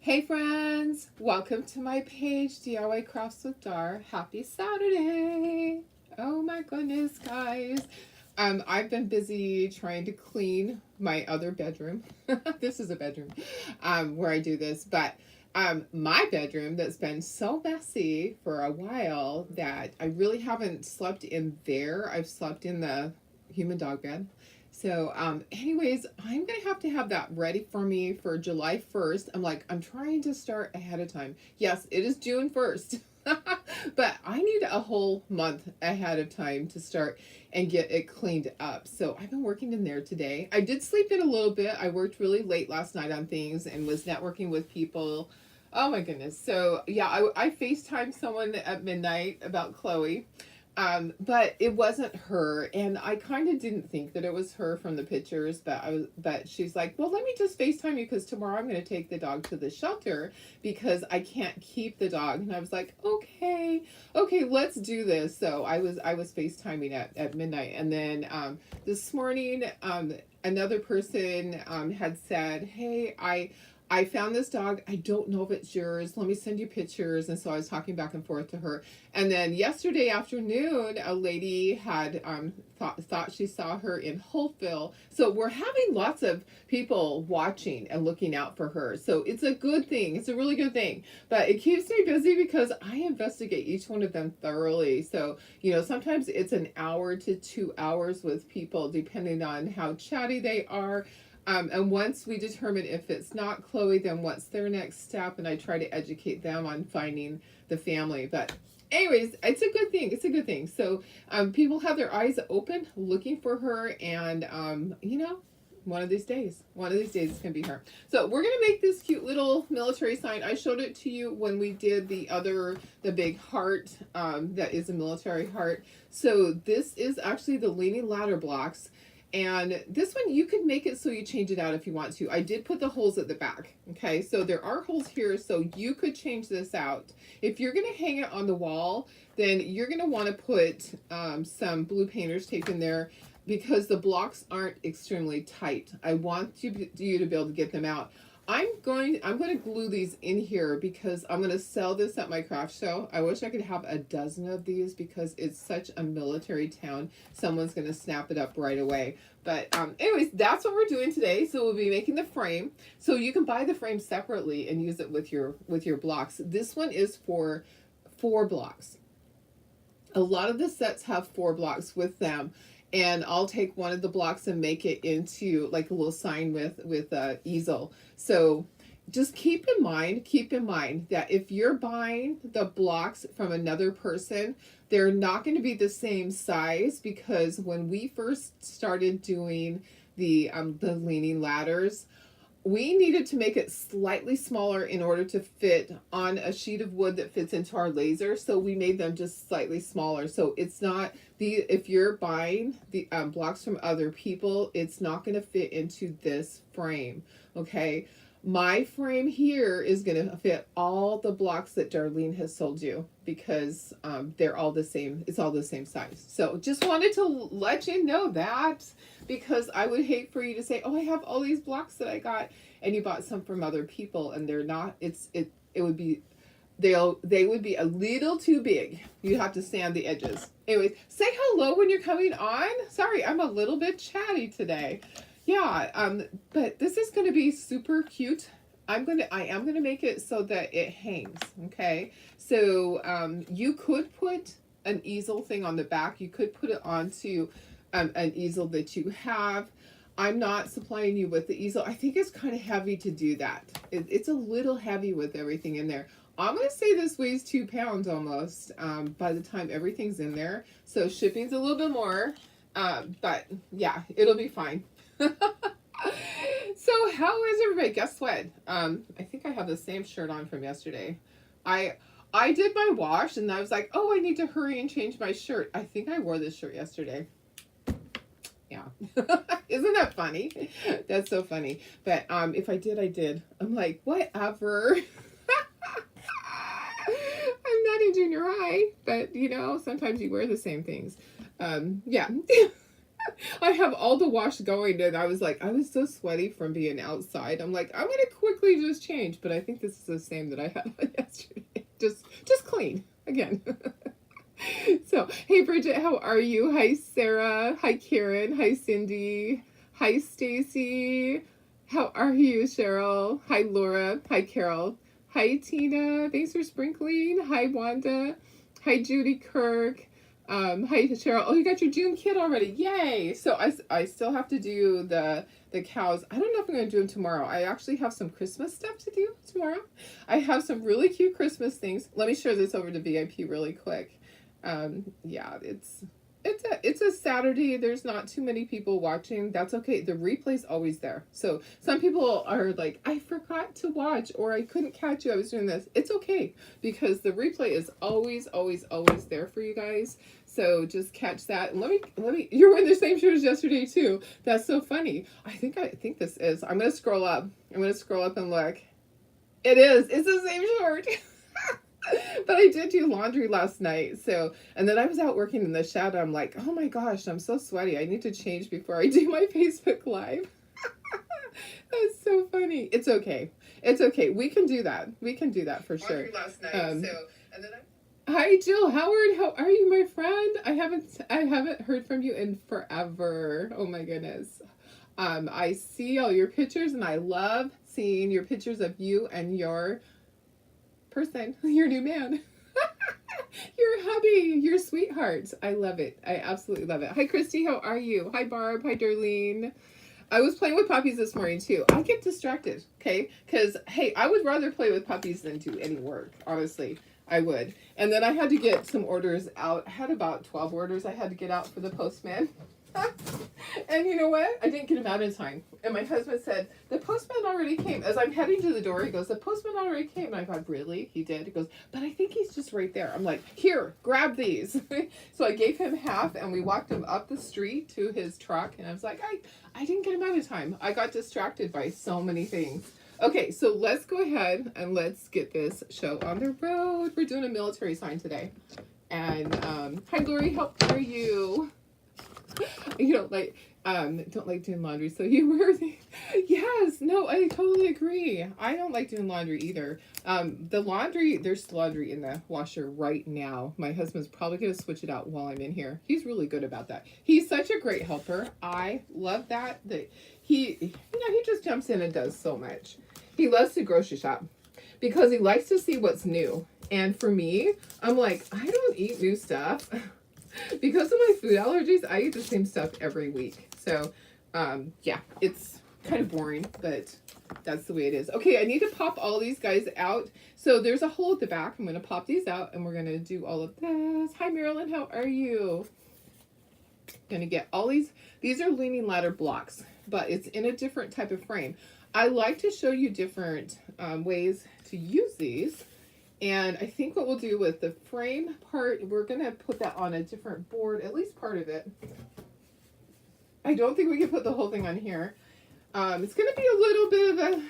Hey friends, welcome to my page, DIY Crafts with Dar. Happy Saturday! Oh my goodness, guys. I've been busy trying to clean my other bedroom. This is a bedroom where I do this, but my bedroom that's been so messy for a while that I really haven't slept in there. I've slept in the human dog bed. So, anyways, I'm gonna have to have that ready for me for July 1st. I'm trying to start ahead of time. Yes, it is June 1st, but I need a whole month ahead of time to start and get it cleaned up. So, I've been working in there today. I did sleep in a little bit. I worked really late last night on things and was networking with people. Oh my goodness. So, yeah, I FaceTimed someone at midnight about Chloe. But it wasn't her, and I kind of didn't think that it was her from the pictures. But she's like, "Well, let me just FaceTime you because tomorrow I'm going to take the dog to the shelter because I can't keep the dog." And I was like, "Okay, okay, let's do this." So I was FaceTiming at midnight, and then this morning, another person had said, "Hey, I found this dog. I don't know if it's yours. Let me send you pictures." And so I was talking back and forth to her. And then yesterday afternoon, a lady had thought she saw her in Holtville. So we're having lots of people watching and looking out for her. So it's a good thing. It's a really good thing. But it keeps me busy because I investigate each one of them thoroughly. So, sometimes it's an hour to 2 hours with people, depending on how chatty they are. And once we determine if it's not Chloe, then what's their next step? And I try to educate them on finding the family. But anyways, it's a good thing. It's a good thing. So people have their eyes open looking for her. And, one of these days it's going to be her. So we're going to make this cute little military sign. I showed it to you when we did the big heart that is a military heart. So this is actually the leaning ladder blocks. And this one, you can make it so you change it out if you want to. I did put the holes at the back. Okay, so there are holes here, so you could change this out. If you're going to hang it on the wall, then you're going to want to put some blue painter's tape in there because the blocks aren't extremely tight. I want you to be able to get them out. I'm going to glue these in here because I'm going to sell this at my craft show. I wish I could have a dozen of these because it's such a military town. Someone's going to snap it up right away. But anyways, that's what we're doing today. So we'll be making the frame. So you can buy the frame separately and use it with your blocks. This one is for 4 blocks. A lot of the sets have 4 blocks with them. And I'll take one of the blocks and make it into like a little sign with easel. So just keep in mind that if you're buying the blocks from another person, they're not going to be the same size because when we first started doing the leaning ladders, we needed to make it slightly smaller in order to fit on a sheet of wood that fits into our laser. So we made them just slightly smaller. So it's not if you're buying the blocks from other people, it's not going to fit into this frame. Okay. My frame here is going to fit all the blocks that Darlene has sold you because they're all the same. It's all the same size. So just wanted to let you know that because I would hate for you to say, "Oh, I have all these blocks that I got," and you bought some from other people and they're not. It would be they would be a little too big. You have to sand the edges. Anyways, say hello when you're coming on. Sorry, I'm a little bit chatty today. Yeah, but this is going to be super cute. I am going to make it so that it hangs, okay? So, you could put an easel thing on the back. You could put it onto an easel that you have. I'm not supplying you with the easel. I think it's kind of heavy to do that. It's a little heavy with everything in there. I'm going to say this weighs 2 pounds almost by the time everything's in there. So shipping's a little bit more, but yeah, it'll be fine. So how is everybody? Guess what? I think I have the same shirt on from yesterday. I did my wash and I was like, "Oh, I need to hurry and change my shirt." I think I wore this shirt yesterday. Yeah. Isn't that funny? That's so funny. But if I did, I did. I'm like, whatever. I'm not in junior high, but sometimes you wear the same things. Yeah. I have all the wash going, and I was like, I was so sweaty from being outside. I'm like, I'm gonna quickly just change, but I think this is the same that I had on yesterday. Just clean again. So, hey Bridget, how are you? Hi Sarah. Hi Karen. Hi Cindy. Hi Stacy. How are you, Cheryl? Hi Laura. Hi Carol. Hi Tina. Thanks for sprinkling. Hi Wanda. Hi Judy Kirk. Hi Cheryl. Oh, you got your June kit already. Yay! So I still have to do the cows. I don't know if I'm going to do them tomorrow. I actually have some Christmas stuff to do tomorrow. I have some really cute Christmas things. Let me share this over to VIP really quick. Yeah, it's a Saturday. There's not too many people watching. That's okay. The replay's always there. So some people are like, I forgot to watch, or I couldn't catch you. I was doing this. It's okay, because the replay is always, always, always there for you guys. So just catch that. And let me, you're wearing the same shirt as yesterday too. That's so funny. I think this is, I'm going to scroll up. I'm going to scroll up and look. It is. It's the same shirt. But I did do laundry last night, so, and then I was out working in the shadow. I'm like, oh my gosh, I'm so sweaty. I need to change before I do my Facebook Live. That's so funny. It's okay. It's okay. We can do that. We can do that for sure. Last night, and then Hi Jill Howard, how are you, my friend? I haven't heard from you in forever. Oh my goodness. I see all your pictures, and I love seeing your pictures of you and your person, your new man. Your hubby, your sweetheart. I love it. I absolutely love it. Hi Christy, how are you? Hi Barb. Hi Darlene. I was playing with puppies this morning too. I get distracted, okay? Because hey, I would rather play with puppies than do any work. Honestly, I would. And then I had to get some orders out. I had about 12 orders I had to get out for the postman. And you know what? I didn't get them out in time. And my husband said, the postman already came. As I'm heading to the door, he goes, the postman already came. And I thought, really? He did? He goes, but I think he's just right there. I'm like, here, grab these. So I gave him half, and we walked him up the street to his truck. And I was like, I didn't get him out in time. I got distracted by so many things. Okay, so let's go ahead and let's get this show on the road. We're doing a military sign today. And hi, Lori, how are you? You don't like doing laundry, so you wear the, yes, no, I totally agree. I don't like doing laundry either. The laundry, there's laundry in the washer right now. My husband's probably going to switch it out while I'm in here. He's really good about that. He's such a great helper. I love that he just jumps in and does so much. He loves to grocery shop because he likes to see what's new. And for me, I'm like, I don't eat new stuff. Because of my food allergies, I eat the same stuff every week. So, yeah, it's kind of boring, but that's the way it is. Okay, I need to pop all these guys out. So there's a hole at the back. I'm going to pop these out, and we're going to do all of this. Hi, Marilyn. How are you? Going to get all these. These are leaning ladder blocks, but it's in a different type of frame. I like to show you different ways to use these. And I think what we'll do with the frame part, we're going to put that on a different board, at least part of it. I don't think we can put the whole thing on here. It's going to be a little bit of a,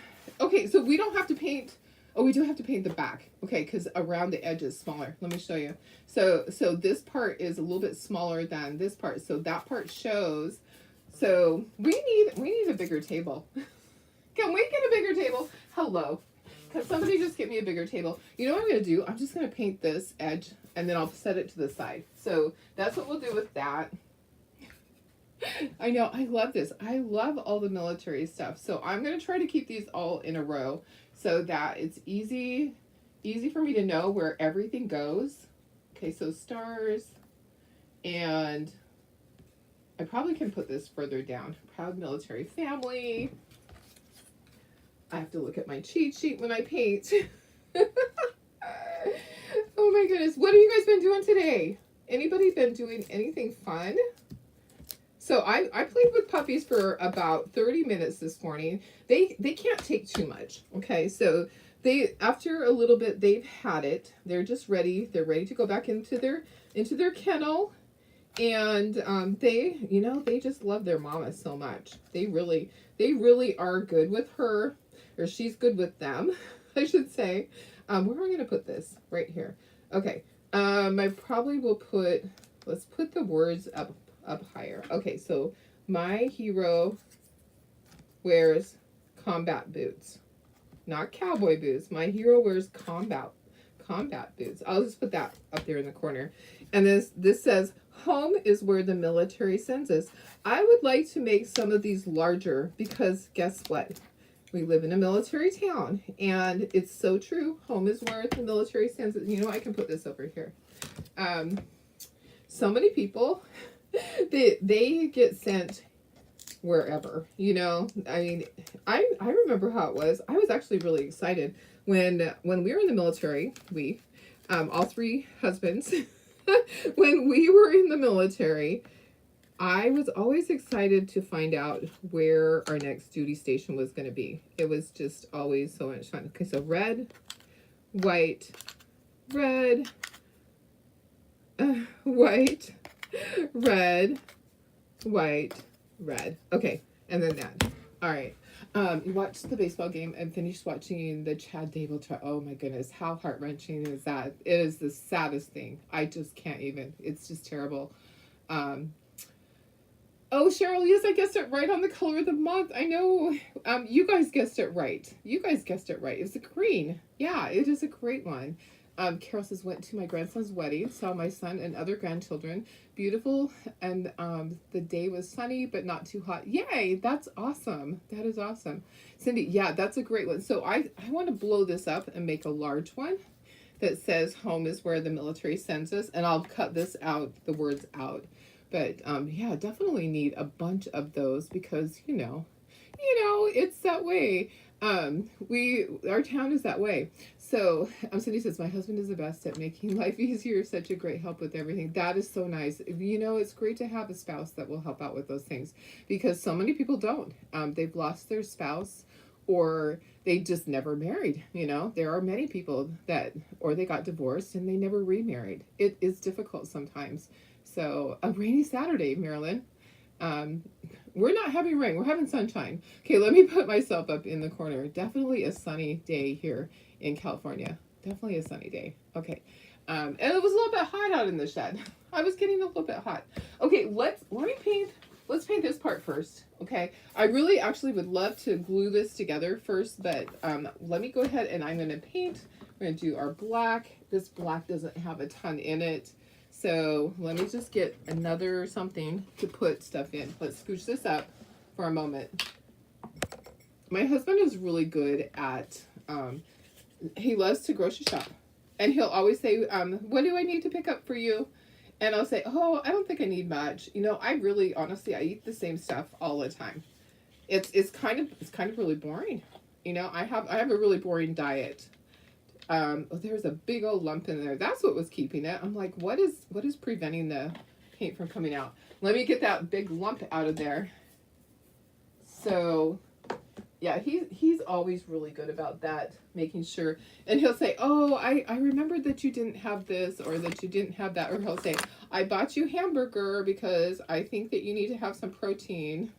okay, so we don't have to paint, oh, we do have to paint the back, okay, because around the edge is smaller. Let me show you. So this part is a little bit smaller than this part, so that part shows. So we need a bigger table. Can we get a bigger table? Hello. Can somebody just get me a bigger table? You know what I'm going to do? I'm just going to paint this edge, and then I'll set it to the side. So that's what we'll do with that. I know. I love this. I love all the military stuff. So I'm going to try to keep these all in a row so that it's easy for me to know where everything goes. Okay, so stars. And I probably can put this further down. Proud military family. I have to look at my cheat sheet when I paint. Oh my goodness. What have you guys been doing today? Anybody been doing anything fun? So I played with puppies for about 30 minutes this morning. They can't take too much. Okay, so they, after a little bit, they've had it. They're just ready. They're ready to go back into their kennel. And they just love their mama so much. They really are good with her. Or she's good with them, I should say. Where am I going to put this? Right here. Okay. I probably will let's put the words up up higher. Okay, so my hero wears combat boots, not cowboy boots. My hero wears combat boots. I'll just put that up there in the corner. And this says, home is where the military sends us. I would like to make some of these larger because guess what? We live in a military town, and it's so true. Home is where the military sends us. You know, I can put this over here. So many people, they get sent wherever, you know. I mean, I remember how it was. I was actually really excited when we were in the military. We all three husbands when we were in the military, I was always excited to find out where our next duty station was going to be. It was just always so much fun. Okay, so red, white, red, white, red, white, red. Okay, and then that. All right. You watched the baseball game and finished watching the Chad Dable trial. Oh my goodness, how heart-wrenching is that? It is the saddest thing. I just can't even. It's just terrible. Oh, Cheryl, yes, I guessed it right on the color of the month. I know. You guys guessed it right. You guys guessed it right. It was a green. Yeah, it is a great one. Carol says, went to my grandson's wedding, saw my son and other grandchildren. Beautiful, and the day was sunny, but not too hot. Yay, that's awesome. That is awesome. Cindy, yeah, that's a great one. So I want to blow this up and make a large one that says, home is where the military sends us, and I'll cut this out, the words out. But yeah, definitely need a bunch of those because, you know, it's that way. Our town is that way. So Cindy says, my husband is the best at making life easier. Such a great help with everything. That is so nice. You know, it's great to have a spouse that will help out with those things because so many people don't. They've lost their spouse or they just never married. You know, there are many people that, or they got divorced and they never remarried. It is difficult sometimes. So a rainy Saturday, Marilyn. We're not having rain. We're having sunshine. Okay, let me put myself up in the corner. Definitely a sunny day here in California. Definitely a sunny day. Okay. And it was a little bit hot out in the shed. I was getting a little bit hot. Okay, let's paint this part first. Okay. I really actually would love to glue this together first, but let me go ahead and I'm going to paint. We're going to do our black. This black doesn't have a ton in it. So let me just get another something to put stuff in. Let's scooch this up for a moment. My husband is really good at, he loves to grocery shop. And he'll always say, what do I need to pick up for you? And I'll say, oh, I don't think I need much. You know, I really, honestly, I eat the same stuff all the time. It's kind of really boring. You know, I have a really boring diet. Oh, there's a big old lump in there. That's what was keeping it. I'm like, what is preventing the paint from coming out? Let me get that big lump out of there. So, yeah, he's always really good about that, making sure. And he'll say, oh, I remembered that you didn't have this or that you didn't have that. Or he'll say, I bought you hamburger because I think that you need to have some protein.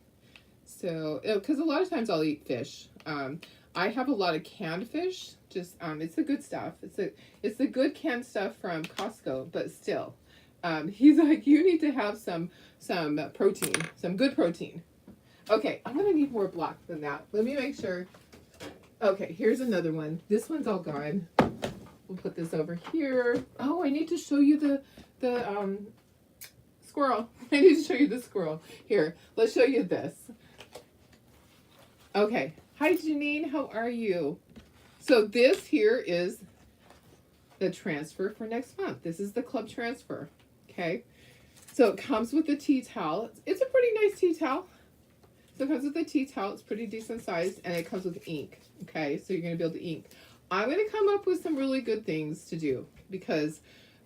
So, because a lot of times I'll eat fish. I have a lot of canned fish. Just it's the good stuff. It's the good canned stuff from Costco. But still, he's like, you need to have some protein, some good protein. Okay, I'm gonna need more black than that. Let me make sure. Okay, here's another one. This one's all gone. We'll put this over here. Oh, I need to show you the squirrel. I need to show you the squirrel. Here, let's show you this. Okay. Hi, Janine. How are you? So this here is the transfer for next month. This is the club transfer. Okay. So it comes with the tea towel. It's a pretty nice tea towel. So it comes with the tea towel. It's pretty decent size. And it comes with ink. Okay. So you're going to be able to ink. I'm going to come up with some really good things to do because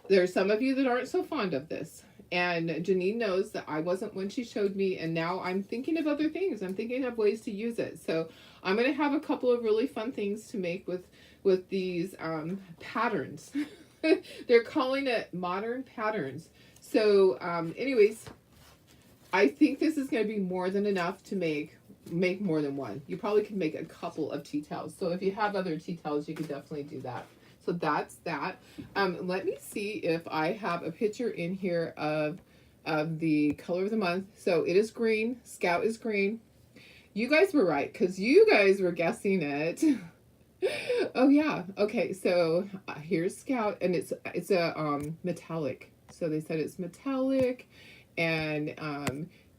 there's some of you that aren't so fond of this. And Janine knows that I wasn't when she showed me, and now I'm thinking of other things. I'm thinking of ways to use it. So I'm going to have a couple of really fun things to make with these patterns. They're calling it modern patterns. So anyways, I think this is going to be more than enough to make more than one. You probably could make a couple of tea towels. So if you have other tea towels, you could definitely do that. So that's that. Let me see if I have a picture in here of of the color of the month. So it is green. Scout is green. You guys were right because you guys were guessing it. Oh yeah. Okay. So here's Scout, and it's a metallic. So they said it's metallic, and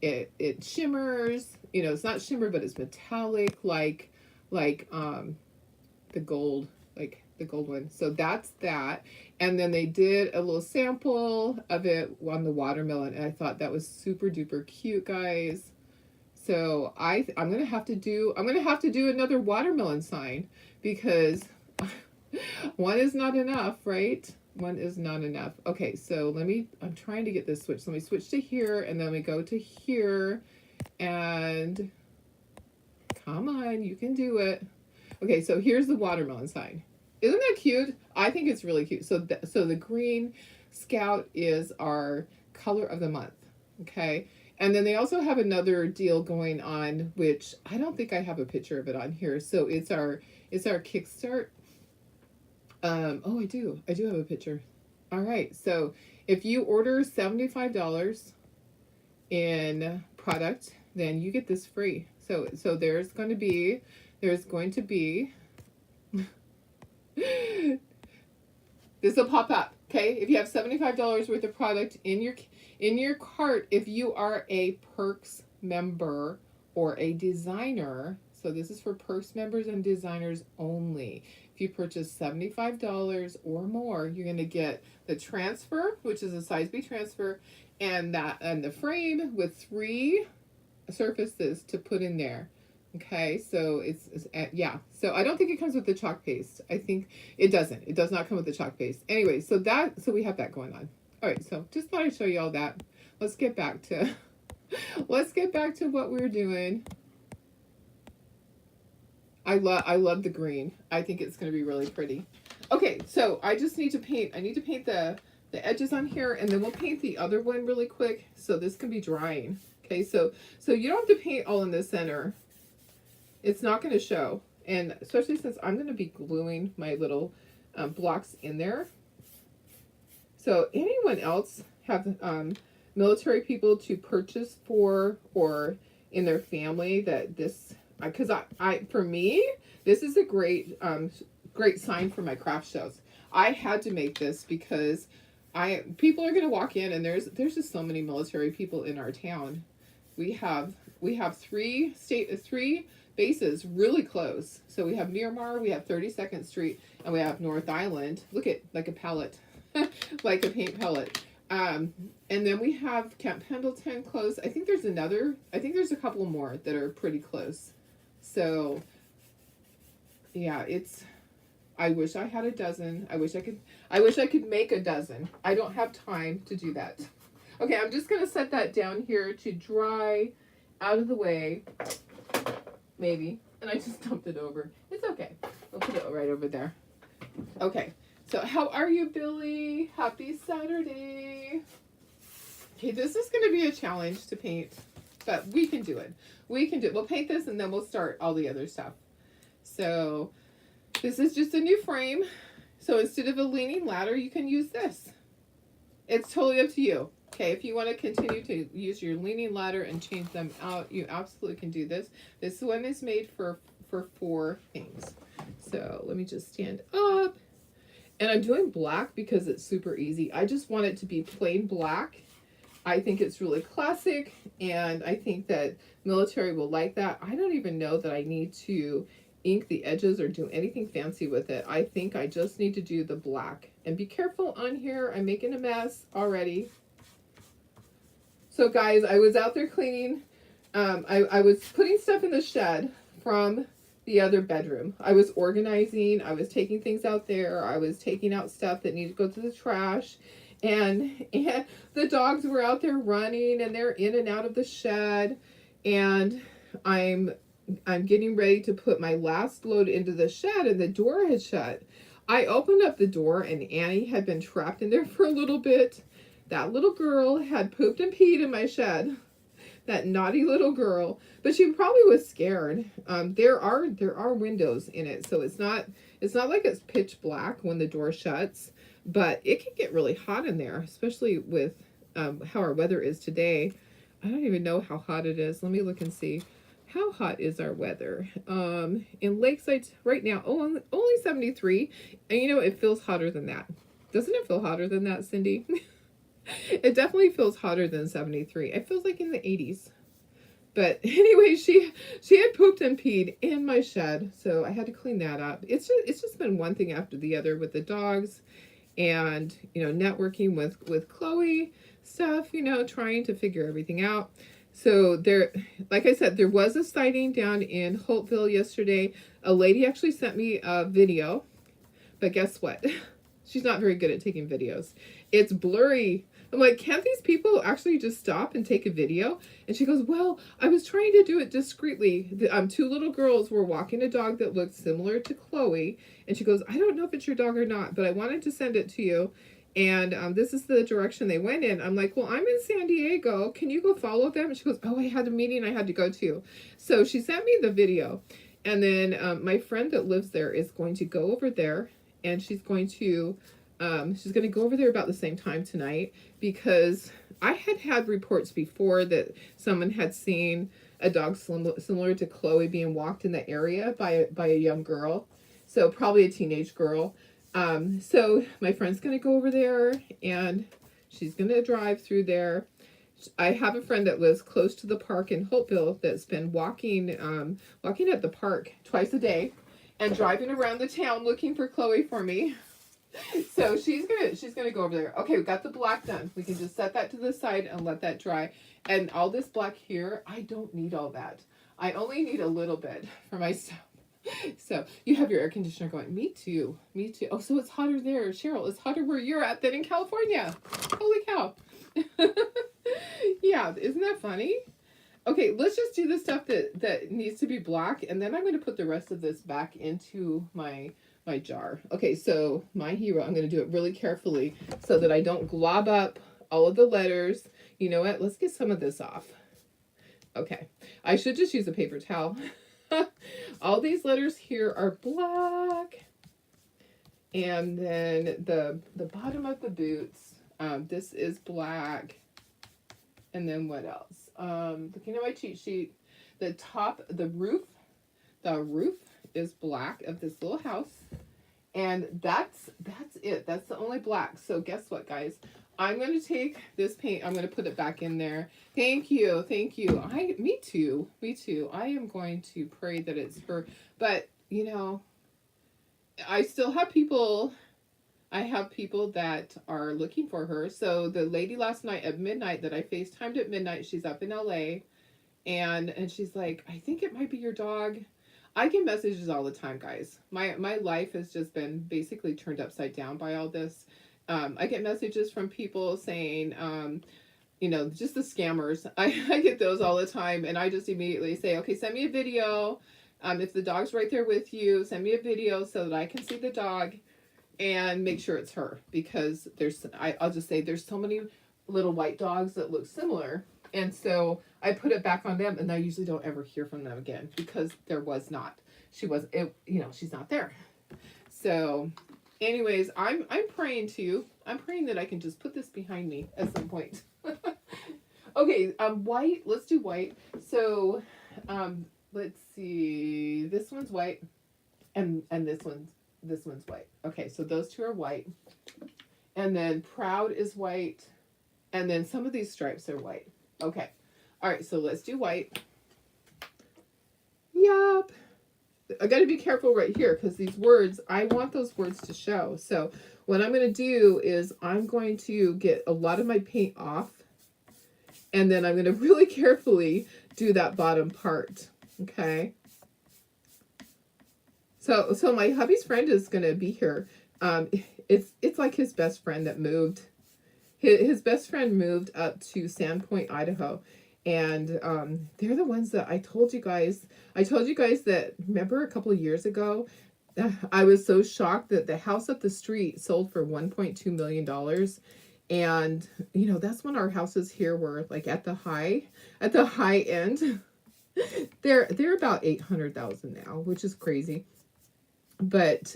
it shimmers. You know, it's not shimmer, but it's metallic, like the gold, like the gold one. So that's that. And then they did a little sample of it on the watermelon, and I thought that was super duper cute, guys. So I'm gonna have to do another watermelon sign because one is not enough, right? One is not enough. Okay, so I'm trying to get this switch. So let me switch to here, and then we go to here, and come on, you can do it. Okay, so here's the watermelon sign. Isn't that cute? I think it's really cute. So the green Scout is our color of the month. Okay. And then they also have another deal going on, which I don't think I have a picture of it on here. So it's our Kickstart. Oh, I do have a picture. All right. So if you order $75 in product, then you get this free. So there's going to be this will pop up. Okay, if you have $75 worth of product in your cart, if you are a Perks member or a designer, so this is for Perks members and designers only. If you purchase $75 or more, you're going to get the transfer, which is a size B transfer, and the frame with 3 surfaces to put in there. Okay, so it's yeah. So I don't think it comes with the chalk paste. I think it doesn't. It does not come with the chalk paste. Anyway, so we have that going on. All right, so just thought I'd show you all that. Let's get back to what we're doing. I love the green. I think it's going to be really pretty. Okay, so I just need to paint. I need to paint the edges on here, and then we'll paint the other one really quick so this can be drying. Okay, so you don't have to paint all in the center. It's not going to show, and especially since I'm going to be gluing my little blocks in there. So anyone else have military people to purchase for or in their family that this, because I for me, this is a great sign for my craft shows. I had to make this because people are going to walk in, and there's just so many military people in our town. We have 3 bases really close. So we have Miramar, we have 32nd Street, and we have North Island. Look at like a palette, like a paint palette. And then we have Camp Pendleton close. I think there's a couple more that are pretty close. So yeah, I wish I had a dozen. I wish I could make a dozen. I don't have time to do that. Okay, I'm just going to set that down here to dry out of the way. Maybe. And I just dumped it over. It's okay. I'll put it right over there. Okay. So how are you, Billy? Happy Saturday. Okay, this is going to be a challenge to paint, but we can do it. We'll paint this, and then we'll start all the other stuff. So this is just a new frame. So instead of a leaning ladder, you can use this. It's totally up to you. Okay, if you want to continue to use your leaning ladder and change them out, you absolutely can do this. This one is made for 4 things. So let me just stand up. And I'm doing black because it's super easy. I just want it to be plain black. I think it's really classic, and I think that military will like that. I don't even know that I need to ink the edges or do anything fancy with it. I think I just need to do the black. And be careful on here. I'm making a mess already. So guys, I was out there cleaning. I was putting stuff in the shed from the other bedroom. I was organizing. I was taking things out there. I was taking out stuff that needed to go to the trash. And the dogs were out there running, and they're in and out of the shed. And I'm getting ready to put my last load into the shed, and the door had shut. I opened up the door, and Annie had been trapped in there for a little bit. That little girl had pooped and peed in my shed. That naughty little girl. But she probably was scared. There are windows in it, so it's not like it's pitch black when the door shuts, but it can get really hot in there, especially with how our weather is today. I don't even know how hot it is. Let me look and see. How hot is our weather? In Lakeside right now, oh, only 73. And you know, it feels hotter than that. Doesn't it feel hotter than that, Cindy? It definitely feels hotter than 73. It feels like in the 80s. But anyway, she had pooped and peed in my shed, so I had to clean that up. It's just been one thing after the other with the dogs, and networking with Chloe stuff, trying to figure everything out. So there, like I said, there was a sighting down in Holtville yesterday. A lady actually sent me a video, but guess what? She's not very good at taking videos. It's blurry. I'm like, can't these people actually just stop and take a video? And she goes, well, I was trying to do it discreetly. Two little girls were walking a dog that looked similar to Chloe. And she goes, I don't know if it's your dog or not, but I wanted to send it to you. And this is the direction they went in. I'm like, well, I'm in San Diego. Can you go follow them? And she goes, oh, I had a meeting I had to go to. So she sent me the video. And then my friend that lives there is going to go over there. And she's going to go over there about the same time tonight, because I had reports before that someone had seen a dog similar to Chloe being walked in the area by a young girl. So probably a teenage girl. So my friend's going to go over there and she's going to drive through there. I have a friend that lives close to the park in Holtville that's been walking at the park twice a day and driving around the town looking for Chloe for me. So she's gonna go over there. Okay, we got the black done. We can just set that to the side and let that dry. And all this black here, I don't need all that. I only need a little bit for myself. So you have your air conditioner going. Me too. Me too. Oh, so it's hotter there, Cheryl. It's hotter where you're at than in California. Holy cow. Yeah, isn't that funny? Okay, let's just do the stuff that needs to be black, and then I'm going to put the rest of this back into my jar. Okay, so my hero, I'm going to do it really carefully so that I don't glob up all of the letters. You know what? Let's get some of this off. Okay, I should just use a paper towel. All these letters here are black. And then the bottom of the boots, this is black. And then what else? Looking at my cheat sheet, the roof is black of this little house. And that's it. That's the only black. So guess what, guys? I'm going to take this paint. I'm going to put it back in there. Thank you. Thank you. Me too. Me too. I am going to pray that it's her. But, I still have people. I have people that are looking for her. So the lady last night at midnight that I FaceTimed at midnight, she's up in LA. And she's like, I think it might be your dog. I get messages all the time, guys. My life has just been basically turned upside down by all this. I get messages from people saying, just the scammers. I get those all the time, and I just immediately say, okay, send me a video. If the dog's right there with you, send me a video so that I can see the dog and make sure it's her. Because I'll just say there's so many little white dogs that look similar. And so I put it back on them, and I usually don't ever hear from them again because there was not. She's not there. So anyways, I'm praying too. I'm praying that I can just put this behind me at some point. Okay, white. Let's do white. So, let's see. This one's white, and this one's white. Okay, so those two are white, and then proud is white, and then some of these stripes are white. Okay, all right. So let's do white. Yup. I got to be careful right here because these words, I want those words to show. So what I'm going to do is I'm going to get a lot of my paint off, and then I'm going to really carefully do that bottom part. Okay. So my hubby's friend is going to be here. It's like his best friend that moved. His best friend moved up to Sandpoint, Idaho. And they're the ones that I told you guys that, remember a couple of years ago, I was so shocked that the house up the street sold for $1.2 million. And, that's when our houses here were like at the high end. They're about 800,000 now, which is crazy. But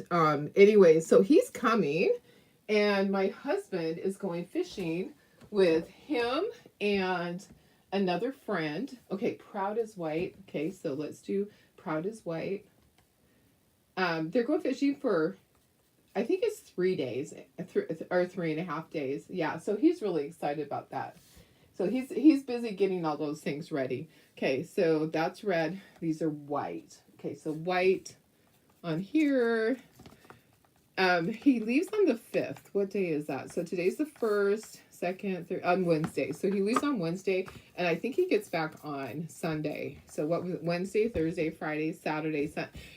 anyway, so he's coming, and my husband is going fishing with him and another friend. Okay, Proud as White. Okay, so let's do Proud as White. They're going fishing for, I think it's 3 days or 3.5 days. Yeah, so he's really excited about that. So he's busy getting all those things ready. Okay, so that's red. These are white. Okay, so white on here. He leaves on the 5th. What day is that? So today's the 1st, 2nd, 3rd, on Wednesday. So he leaves on Wednesday, and I think he gets back on Sunday. So what was it? Wednesday, Thursday, Friday, Saturday,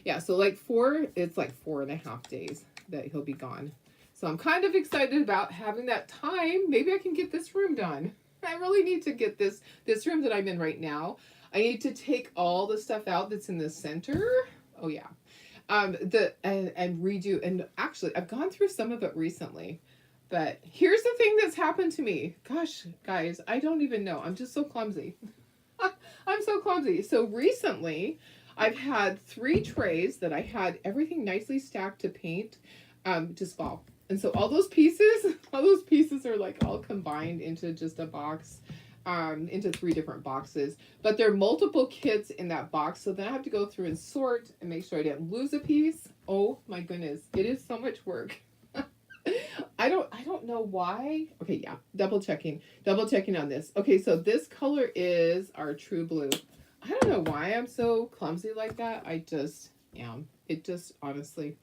yeah, so like it's like 4.5 days that he'll be gone. So I'm kind of excited about having that time. Maybe I can get this room done. I really need to get this room that I'm in right now. I need to take all the stuff out that's in the center. Oh yeah. And redo, and actually I've gone through some of it recently, but here's the thing that's happened to me. Gosh, guys, I don't even know. I'm just so clumsy. I'm so clumsy. So recently I've had 3 trays that I had everything nicely stacked to paint, just fall. And so all those pieces are like all combined into just a box. Into 3 different boxes, but there are multiple kits in that box, so then I have to go through and sort and make sure I didn't lose a piece. Oh my goodness, it is so much work. I don't know why. Okay, yeah, double checking on this. Okay, so this color is our True Blue. I don't know why I'm so clumsy like that. I just am. It just, honestly,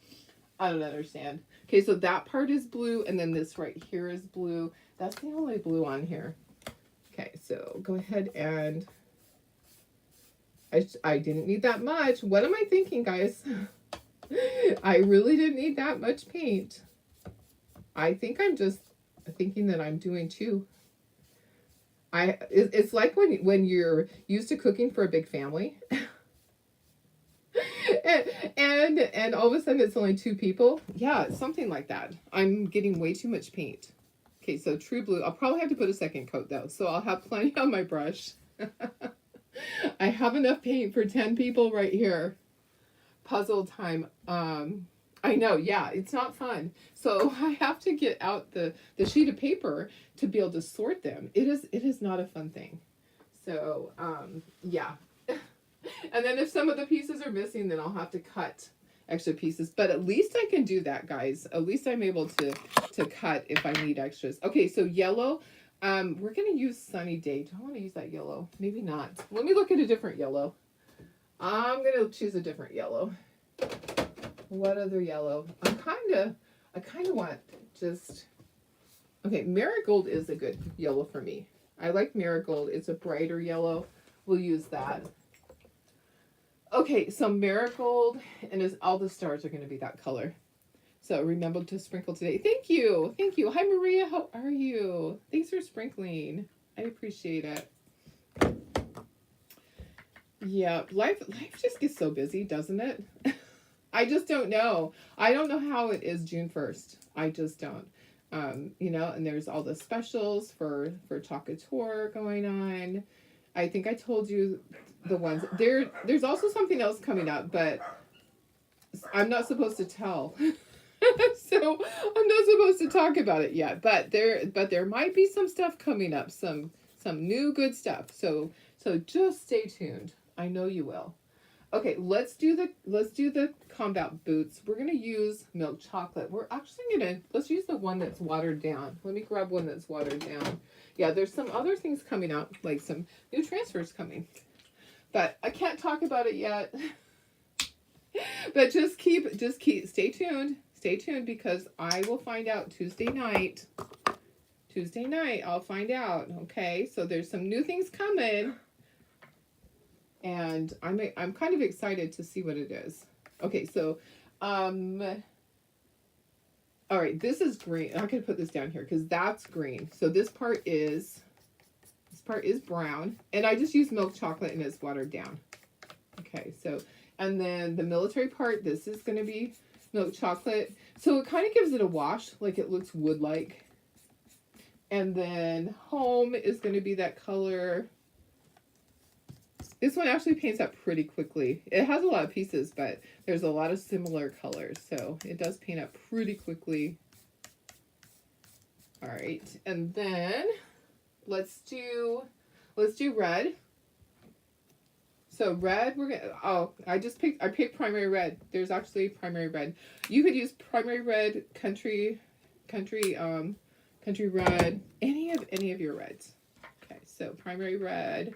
I don't understand. Okay, so that part is blue, and then this right here is blue. That's the only blue on here. Okay, so go ahead and I didn't need that much. What am I thinking, guys? I really didn't need that much paint. I think I'm just thinking that I'm doing too. It's like when you're used to cooking for a big family. and all of a sudden it's only 2 people. Yeah, it's something like that. I'm getting way too much paint. Okay, so True Blue. I'll probably have to put a second coat though, so I'll have plenty on my brush. I have enough paint for 10 people right here. Puzzle time. I know, yeah, it's not fun. So I have to get out the sheet of paper to be able to sort them. It is not a fun thing. So, yeah. And then if some of the pieces are missing, then I'll have to cut extra pieces, but at least I can do that, guys. At least I'm able to cut if I need extras. Okay, so yellow, we're gonna use Sunny Day. Do I want to use that yellow? Maybe not. Let me look at a different yellow. I'm gonna choose a different yellow. What other yellow? I kind of want just, okay, Marigold is a good yellow for me. I like Marigold. It's a brighter yellow. We'll use that. Okay, so Marigold, and all the stars are going to be that color. So remember to sprinkle today. Thank you. Thank you. Hi, Maria. How are you? Thanks for sprinkling. I appreciate it. Yeah, life just gets so busy, doesn't it? I just don't know. I don't know how it is June 1st. I just don't. You know, and there's all the specials for Talkator going on. I think I told you the ones there's also something else coming up, but I'm not supposed to tell. So I'm not supposed to talk about it yet, but there might be some stuff coming up, some new good stuff. So just stay tuned. I know you will. Okay, let's do the combat boots. We're gonna use milk chocolate. We're actually let's use the one that's watered down. Let me grab one that's watered down. Yeah, there's some other things coming out, like some new transfers coming, but I can't talk about it yet. But just stay tuned. Stay tuned, because I will find out Tuesday night. I'll find out. Okay, so there's some new things coming, and I'm kind of excited to see what it is. Okay, so all right, this is green. I'm gonna put this down here because that's green. So this part is brown, and I just used milk chocolate and it's watered down. Okay, so, and then the military part, this is gonna be milk chocolate. So it kind of gives it a wash, like it looks wood-like. And then home is going to be that color. This one actually paints up pretty quickly. It has a lot of pieces, but there's a lot of similar colors, so it does paint up pretty quickly. All right, and then let's do red. So red, we're gonna, oh, I picked primary red. There's actually primary red. You could use primary red, country red, any of your reds. Okay, so primary red.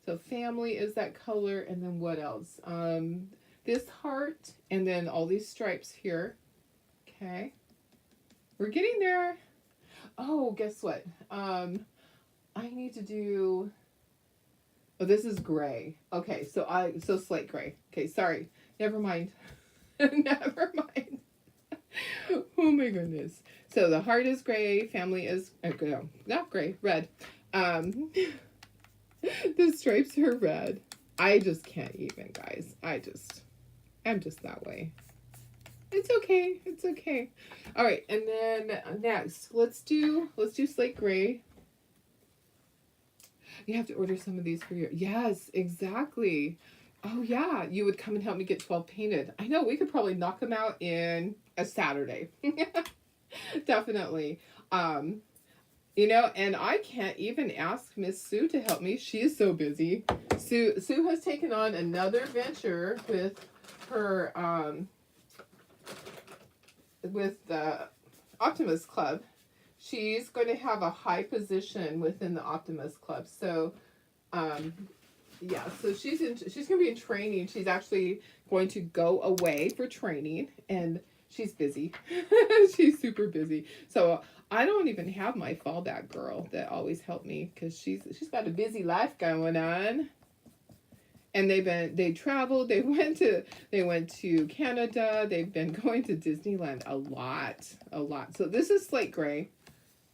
So family is that color, and then what else? This heart, and then all these stripes here. Okay, we're getting there. Oh, guess what? I need to do. Oh, this is gray. Okay, so slate gray. Okay, sorry. Never mind. Never mind. Oh my goodness. So the heart is gray. Family is no, not gray. Red. The stripes are red. I just can't even, guys. I'm just that way. It's okay. It's okay. All right, and then next, let's do slate gray. You have to order some of these for your, yes, exactly. Oh yeah, you would come and help me get 12 painted. I know, we could probably knock them out in a Saturday. Definitely. You know, and I can't even ask Miss Sue to help me. She is so busy. Sue has taken on another venture with her with the Optimist Club. She's going to have a high position within the Optimist Club. So yeah, so she's going to be in training. She's actually going to go away for training, and she's busy. She's super busy. So I don't even have my fallback girl that always helped me, because she's got a busy life going on. And they traveled. They went to Canada. They've been going to Disneyland a lot. So this is slate gray.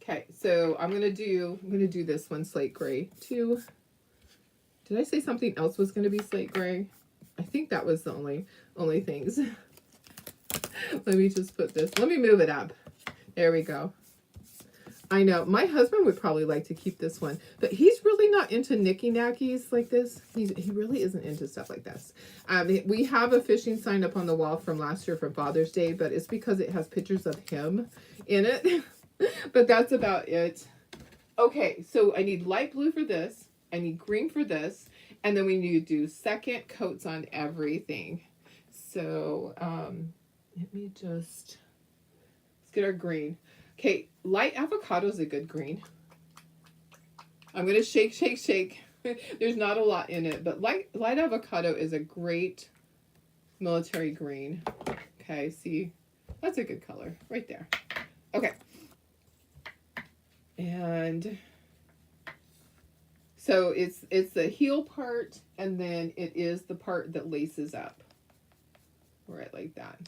Okay, so I'm gonna do this one slate gray too. Did I say something else was gonna be slate gray? I think that was the only things. Let me just put this. Let me move it up. There we go. I know my husband would probably like to keep this one, but he's really not into knicky knackies like this. He really isn't into stuff like this. We have a fishing sign up on the wall from last year for Father's Day, but it's because it has pictures of him in it. But that's about it. Okay, so I need light blue for this. I need green for this, and then we need to do second coats on everything. So let me let's get our green. Okay, light avocado is a good green. I'm gonna shake. There's not a lot in it, but light avocado is a great military green. Okay, see, that's a good color right there. Okay, and so it's the heel part, and then it is the part that laces up. Right, like that.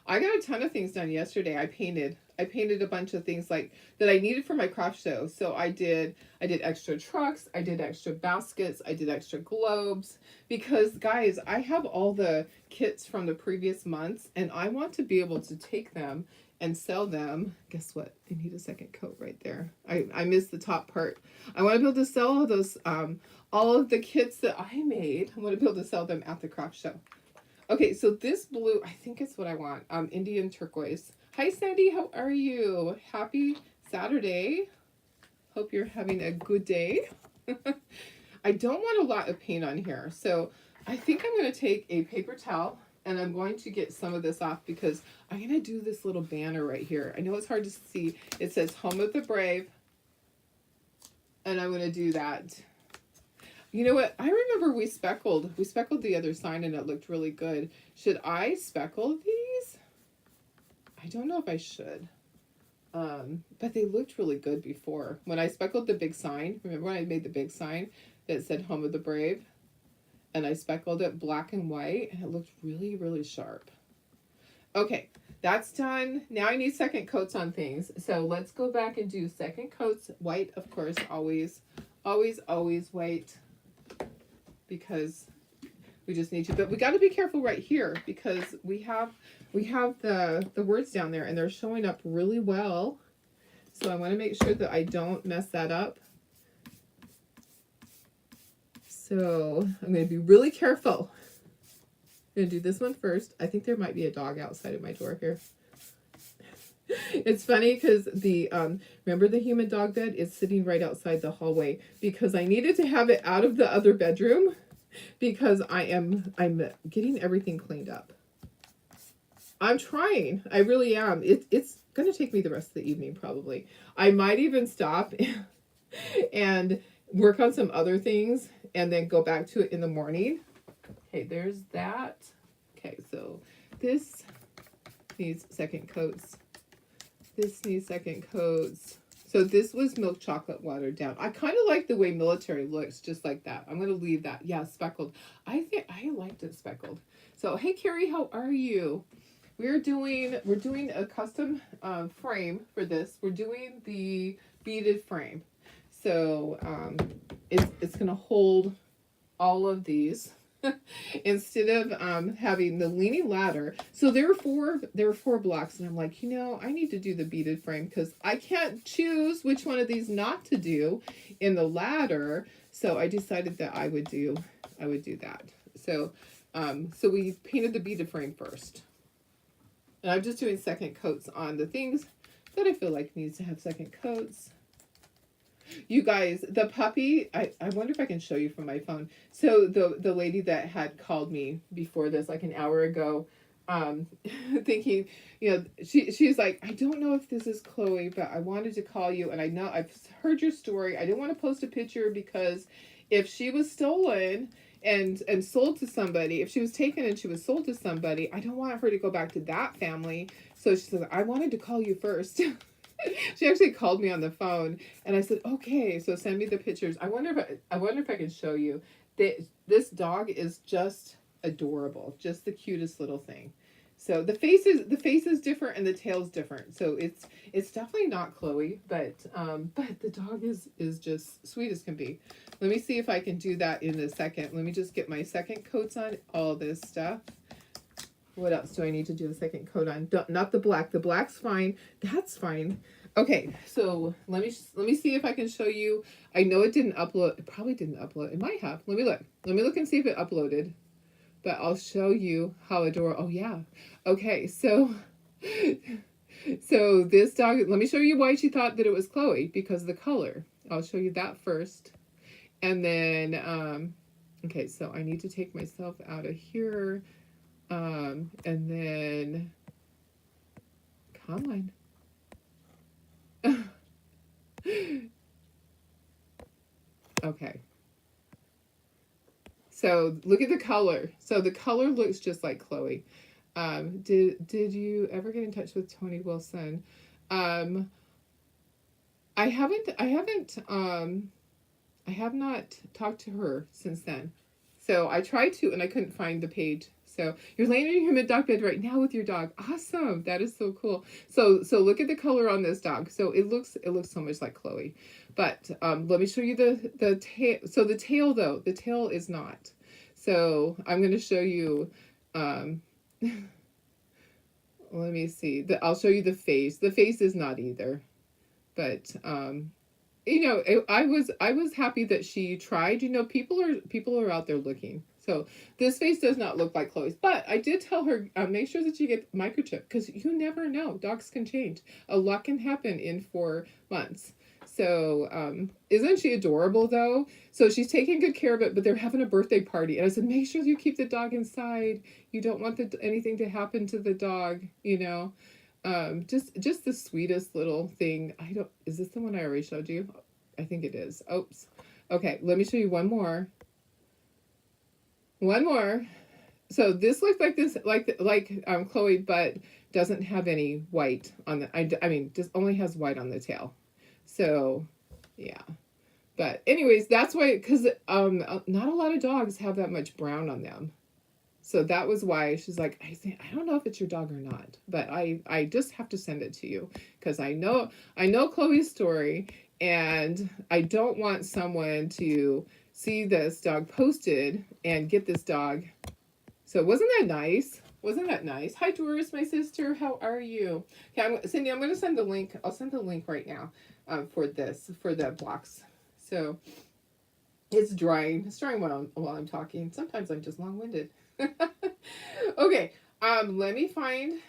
I got a ton of things done yesterday. I painted a bunch of things like that I needed for my craft show. So I did extra trucks, I did extra baskets, I did extra globes, because guys, I have all the kits from the previous months, and I want to be able to take them and sell them. Guess what? I need a second coat right there. I missed the top part. I want to be able to sell all those all of the kits that I made. I want to be able to sell them at the craft show. Okay, so this blue, I think it's what I want. Indian turquoise. Hi, Sandy. How are you? Happy Saturday. Hope you're having a good day. I don't want a lot of paint on here, so I think I'm going to take a paper towel, and I'm going to get some of this off, because I'm going to do this little banner right here. I know it's hard to see. It says Home of the Brave, and I'm going to do that. You know what? I remember we speckled the other sign, and it looked really good. Should I speckle these? I don't know if I should. But they looked really good before. When I speckled the big sign, remember when I made the big sign that said Home of the Brave? And I speckled it black and white, and it looked really, really sharp. Okay, that's done. Now I need second coats on things. So let's go back and do second coats. White, of course, always white. Because we just need to, but we got to be careful right here, because we have the words down there, and they're showing up really well. So I want to make sure that I don't mess that up. So I'm going to be really careful. I'm going to do this one first. I think there might be a dog outside of my door here. It's funny because the remember the human dog bed is sitting right outside the hallway because I needed to have it out of the other bedroom because I'm getting everything cleaned up. I'm trying. I really am. It's gonna take me the rest of the evening probably. I might even stop and work on some other things and then go back to it in the morning. Okay, there's that. Okay, so this needs second coats. This needs second coats. So this was milk chocolate watered down. I kind of like the way military looks, just like that. I'm going to leave that. Yeah, speckled. I think I liked it speckled. So, hey, Carrie, how are you? We're doing a custom frame for this. We're doing the beaded frame. So it's going to hold all of these. Instead of having the leaning ladder. So there were four blocks, and I'm like, I need to do the beaded frame because I can't choose which one of these not to do in the ladder. So I decided that I would do that. So so we painted the beaded frame first, and I'm just doing second coats on the things that I feel like needs to have second coats. You guys, the puppy, I wonder if I can show you from my phone. So the lady that had called me before this, like an hour ago, thinking, she's like, I don't know if this is Chloe, but I wanted to call you, and I know I've heard your story. I didn't want to post a picture because if she was stolen and sold to somebody, if she was taken and she was sold to somebody, I don't want her to go back to that family. So she said, I wanted to call you first. She actually called me on the phone, and I said, "Okay, so send me the pictures." I wonder if I can show you. This dog is just adorable, just the cutest little thing. So the face is different and the tail's different. So it's definitely not Chloe, but the dog is just sweet as can be. Let me see if I can do that in a second. Let me just get my second coats on all this stuff. What else do I need to do a second coat on? Not the black. The black's fine. That's fine. Okay, so let me see if I can show you. I know it didn't upload. It probably didn't upload. It might have. Let me look. Let me look and see if it uploaded. But I'll show you how adorable. Oh yeah. Okay, so this dog. Let me show you why she thought that it was Chloe, because of the color. I'll show you that first, and then okay. So I need to take myself out of here. And then, come on. Okay. So look at the color. So the color looks just like Chloe. Did you ever get in touch with Tony Wilson? I have not talked to her since then. So I tried to, and I couldn't find the page. So you're laying in your human dog bed right now with your dog. Awesome. That is so cool. So look at the color on this dog. So it looks so much like Chloe. But let me show you the tail. So the tail, though, the tail is not. So I'm going to show you, let me see. I'll show you the face. The face is not either. But I was happy that she tried. People are out there looking. So this face does not look like Chloe's, but I did tell her, make sure that you get microchip, because you never know. Dogs can change. A lot can happen in 4 months. So isn't she adorable though? So she's taking good care of it, but they're having a birthday party, and I said, make sure you keep the dog inside. You don't want anything to happen to the dog. Just the sweetest little thing. Is this the one I already showed you? I think it is. Oops. Okay, let me show you one more. One more. So this looks like this, like Chloe, but doesn't have any white on the. I mean, just only has white on the tail. So, yeah. But anyways, that's why, because not a lot of dogs have that much brown on them. So that was why she's like, I don't know if it's your dog or not, but I just have to send it to you because I know Chloe's story, and I don't want someone to see this dog posted and get this dog. So wasn't that nice? Wasn't that nice? Hi, Doris, my sister. How are you? Okay, Cindy, I'm going to send the link. I'll send the link right now for the blocks. So it's drying. It's drying while I'm talking. Sometimes I'm just long-winded. Okay, let me find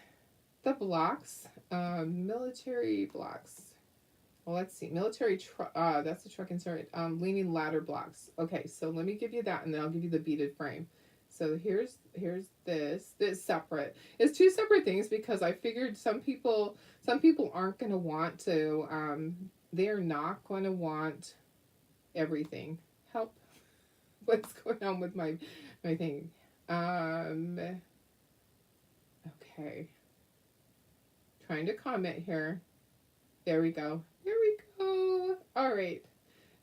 the blocks. Military blocks. Well, let's see. That's the truck insert. Leaning ladder blocks. Okay, so let me give you that, and then I'll give you the beaded frame. So here's this. This separate. It's two separate things because I figured some people aren't going to want to. They're not going to want everything. Help. What's going on with my thing? Okay. Trying to comment here. There we go. There we go. All right.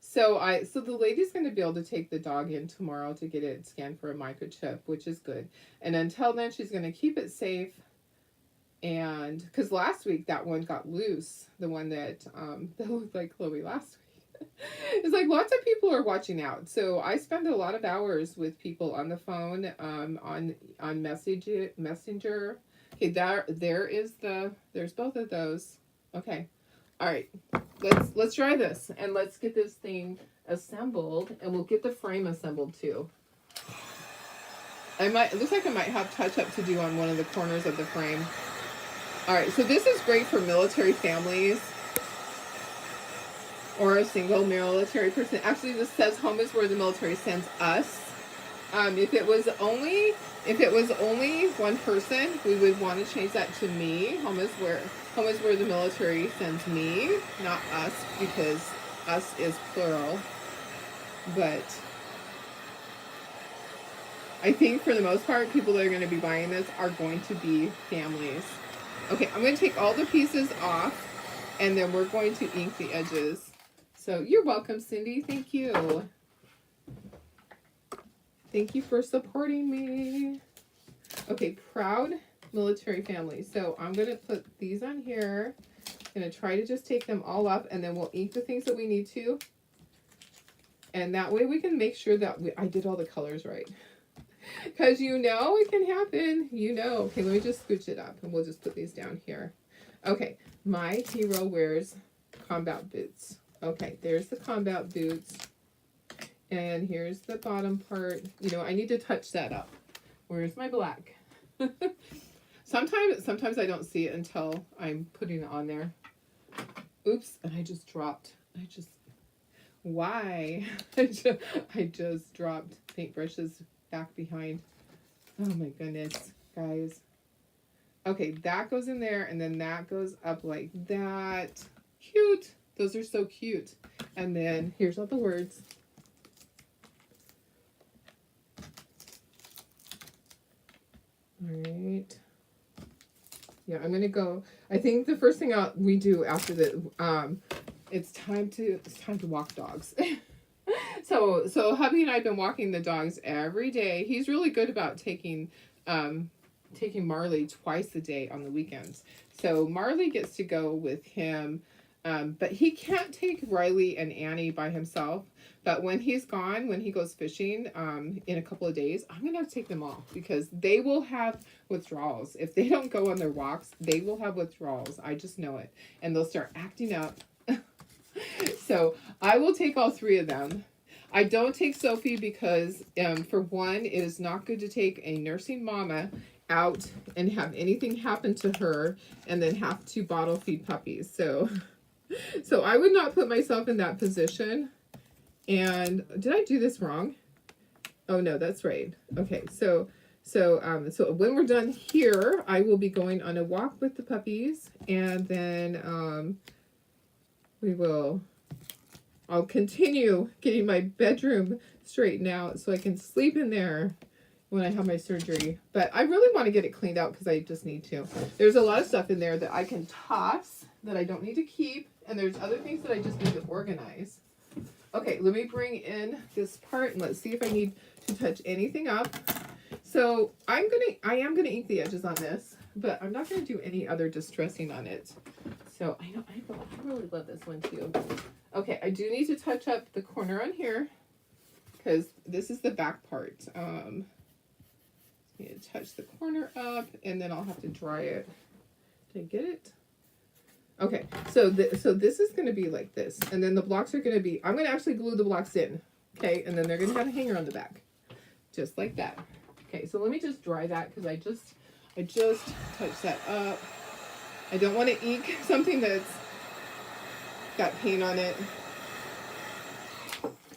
So the lady's going to be able to take the dog in tomorrow to get it scanned for a microchip, which is good. And until then, she's going to keep it safe. And because last week that one got loose, the one that looked like Chloe last week. It's like lots of people are watching out. So I spend a lot of hours with people on the phone, on Messenger. Okay, there's both of those. Okay. All right, let's try this and let's get this thing assembled, and we'll get the frame assembled too. It looks like I might have touch up to do on one of the corners of the frame. All right, so this is great for military families or a single military person. Actually, this says home is where the military sends us. If it was only one person, we would want to change that to me. Home is where the military sends me, not us, because us is plural. But I think for the most part, people that are going to be buying this are going to be families. Okay, I'm going to take all the pieces off, and then we're going to ink the edges. So you're welcome, Cindy. Thank you. Thank you for supporting me. Okay, proud military family. So I'm going to put these on here. I'm going to try to just take them all up, and then we'll ink the things that we need to. And that way we can make sure that I did all the colors right. Because it can happen. Okay, let me just scooch it up, and we'll just put these down here. Okay, my hero wears combat boots. Okay, there's the combat boots. And here's the bottom part. I need to touch that up. Where's my black? Sometimes I don't see it until I'm putting it on there. Oops, and I just dropped. Why? I just dropped paintbrushes back behind. Oh my goodness, guys. Okay, that goes in there, and then that goes up like that. Cute. Those are so cute. And then here's all the words. All right. Yeah, I'm gonna go. I think the first thing we do after the it's time to walk dogs. So hubby and I have been walking the dogs every day. He's really good about taking Marley twice a day on the weekends. So Marley gets to go with him, but he can't take Riley and Annie by himself. But when he's gone, when he goes fishing in a couple of days, I'm going to have to take them all because they will have withdrawals. If they don't go on their walks, they will have withdrawals. I just know it. And they'll start acting up. So I will take all three of them. I don't take Sophie because, for one, it is not good to take a nursing mama out and have anything happen to her and then have to bottle feed puppies. So I would not put myself in that position. And did I do this wrong? Oh no, that's right. Okay, so when we're done here, I will be going on a walk with the puppies, and then I'll continue getting my bedroom straightened out so I can sleep in there when I have my surgery. But I really want to get it cleaned out because I just need to. There's a lot of stuff in there that I can toss that I don't need to keep, and there's other things that I just need to organize. Okay, let me bring in this part and let's see if I need to touch anything up. So I am gonna ink the edges on this, but I'm not gonna do any other distressing on it. So I really love this one too. Okay, I do need to touch up the corner on here because this is the back part. Need to touch the corner up, and then I'll have to dry it. Did I get it? Okay, so this is going to be like this, and then the blocks are going to be, I'm going to actually glue the blocks in, okay, and then they're going to have a hanger on the back, just like that. Okay, so let me just dry that because I just touched that up. I don't want to ink something that's got paint on it.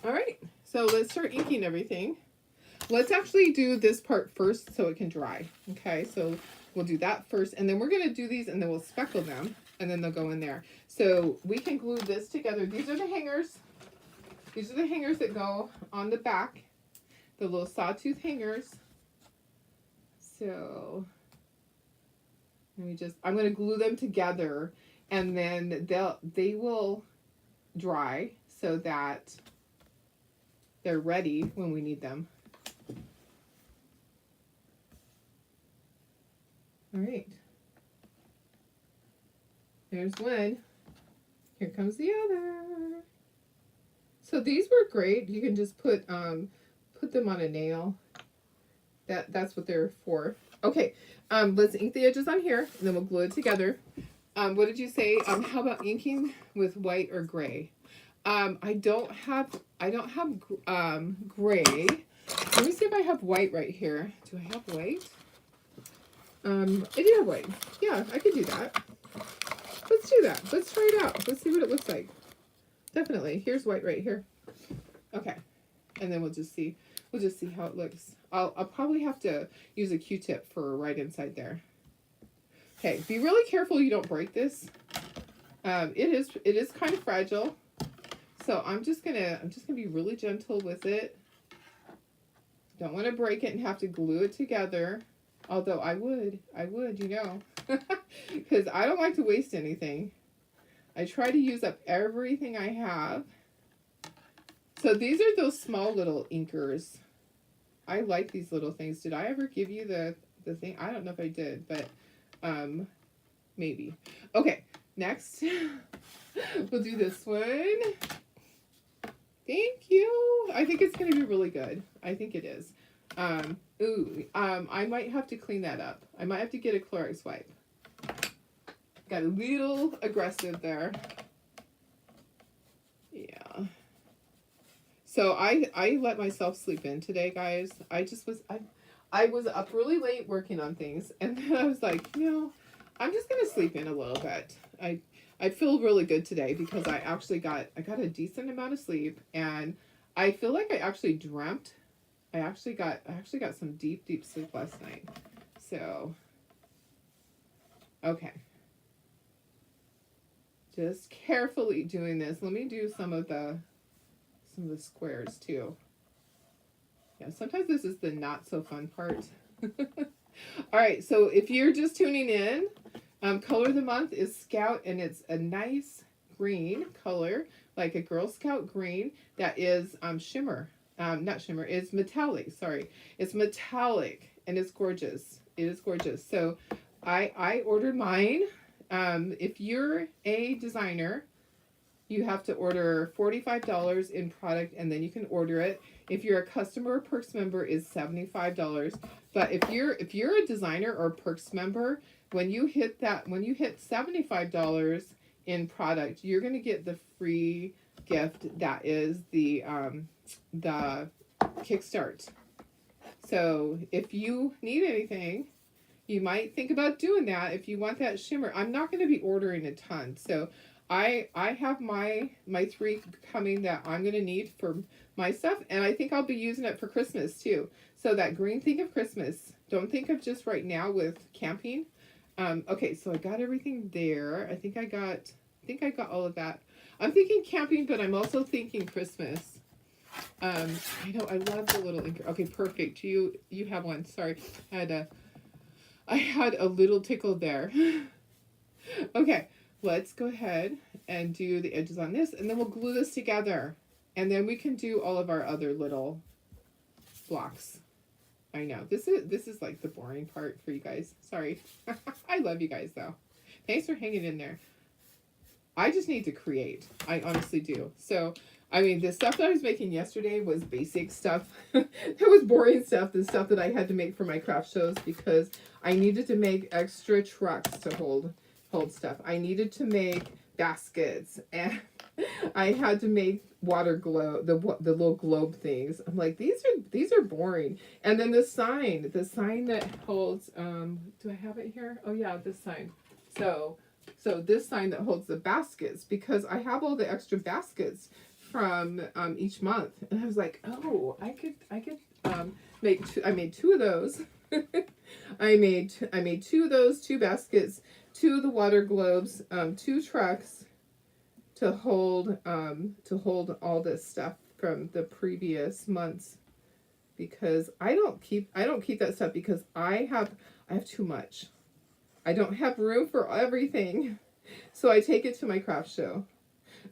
All right, so let's start inking everything. Let's actually do this part first so it can dry. Okay, so we'll do that first, and then we're going to do these, and then we'll speckle them, and then they'll go in there. So we can glue this together. These are the hangers. These are the hangers that go on the back, the little sawtooth hangers. So I'm going to glue them together, and then they will dry so that they're ready when we need them. All right. There's one. Here comes the other. So these were great. You can just put them on a nail. That's what they're for. Okay. Let's ink the edges on here, and then we'll glue it together. What did you say? How about inking with white or gray? I don't have gray. Let me see if I have white right here. Do I have white? I do have white. Yeah, I could do that. Let's do that. Let's try it out. Let's see what it looks like. Definitely. Here's white right here. Okay. And then we'll just see how it looks. I'll probably have to use a Q-tip for right inside there. Okay, be really careful you don't break this. It is kind of fragile. So I'm just gonna be really gentle with it. Don't want to break it and have to glue it together. Although I would, you know, because I don't like to waste anything. I try to use up everything I have. So these are those small little inkers. I like these little things. Did I ever give you the thing? I don't know if I did, but maybe. Okay, next we'll do this one. Thank you. I think it's going to be really good. I think it is. I might have to clean that up. I might have to get a Clorox wipe. Got a little aggressive there. Yeah. So I let myself sleep in today, guys. I was up really late working on things, and then I was like, you know, I'm just gonna sleep in a little bit. I feel really good today because I got a decent amount of sleep, and I feel like I actually dreamt. I actually got some deep sleep last night. So, okay. Just carefully doing this. Let me do some of the squares too. Yeah, sometimes this is the not so fun part. All right, so if you're just tuning in, color of the month is Scout, and it's a nice green color, like a Girl Scout green that is shimmer. Not shimmer, it's metallic, sorry. It's metallic, and it's gorgeous. It is gorgeous. So I ordered mine. If you're a designer, you have to order $45 in product, and then you can order it. If you're a customer or Perks member, is $75. But if you're a designer or Perks member, when you hit $75 in product, you're gonna get the free gift that is the Kickstart. So if you need anything, you might think about doing that if you want that shimmer. I'm not going to be ordering a ton, so I have my 3 coming that I'm going to need for my stuff, and I think I'll be using it for Christmas too. So that green, think of Christmas. Don't think of just right now with camping. Okay, so I got everything there. I think I got all of that. I'm thinking camping, but I'm also thinking Christmas. I know I love the little inker. Okay, perfect. You have one. Sorry, I had a little tickle there. Okay, let's go ahead and do the edges on this, and then we'll glue this together, and then we can do all of our other little blocks. I know this is like the boring part for you guys. Sorry. I love you guys though. Thanks for hanging in there. I just need to create. I honestly do. So, I mean, the stuff that I was making yesterday was basic stuff. That was boring stuff, the stuff that I had to make for my craft shows, because I needed to make extra trucks to hold stuff. I needed to make baskets, and I had to make water globe, the little globe things. I'm like, these are boring. And then the sign that holds, do I have it here? Oh yeah, this sign. So this sign that holds the baskets, because I have all the extra baskets from each month, and I was like, oh, I could make two. I made two of those. I made two of those, two baskets, two of the water globes, two trucks to hold all this stuff from the previous months, because I don't keep that stuff because I have too much. I don't have room for everything. So I take it to my craft show.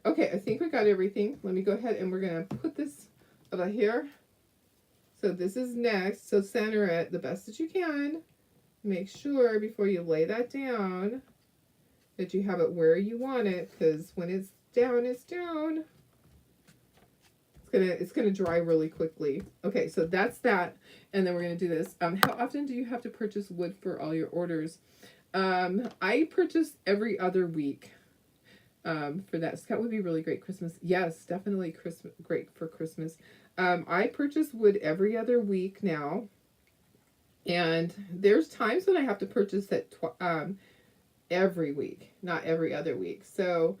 Okay, I think we got everything. Let me go ahead and we're going to put this over here. So this is next. So center it the best that you can. Make sure before you lay that down that you have it where you want it, because when it's down, it's down. It's gonna dry really quickly. Okay, so that's that. And then we're gonna do this. How often do you have to purchase wood for all your orders? I purchase every other week. For that. That would be really great Christmas. Yes, definitely Christmas, great for Christmas. I purchase wood every other week now. And there's times when I have to purchase it every week, not every other week. So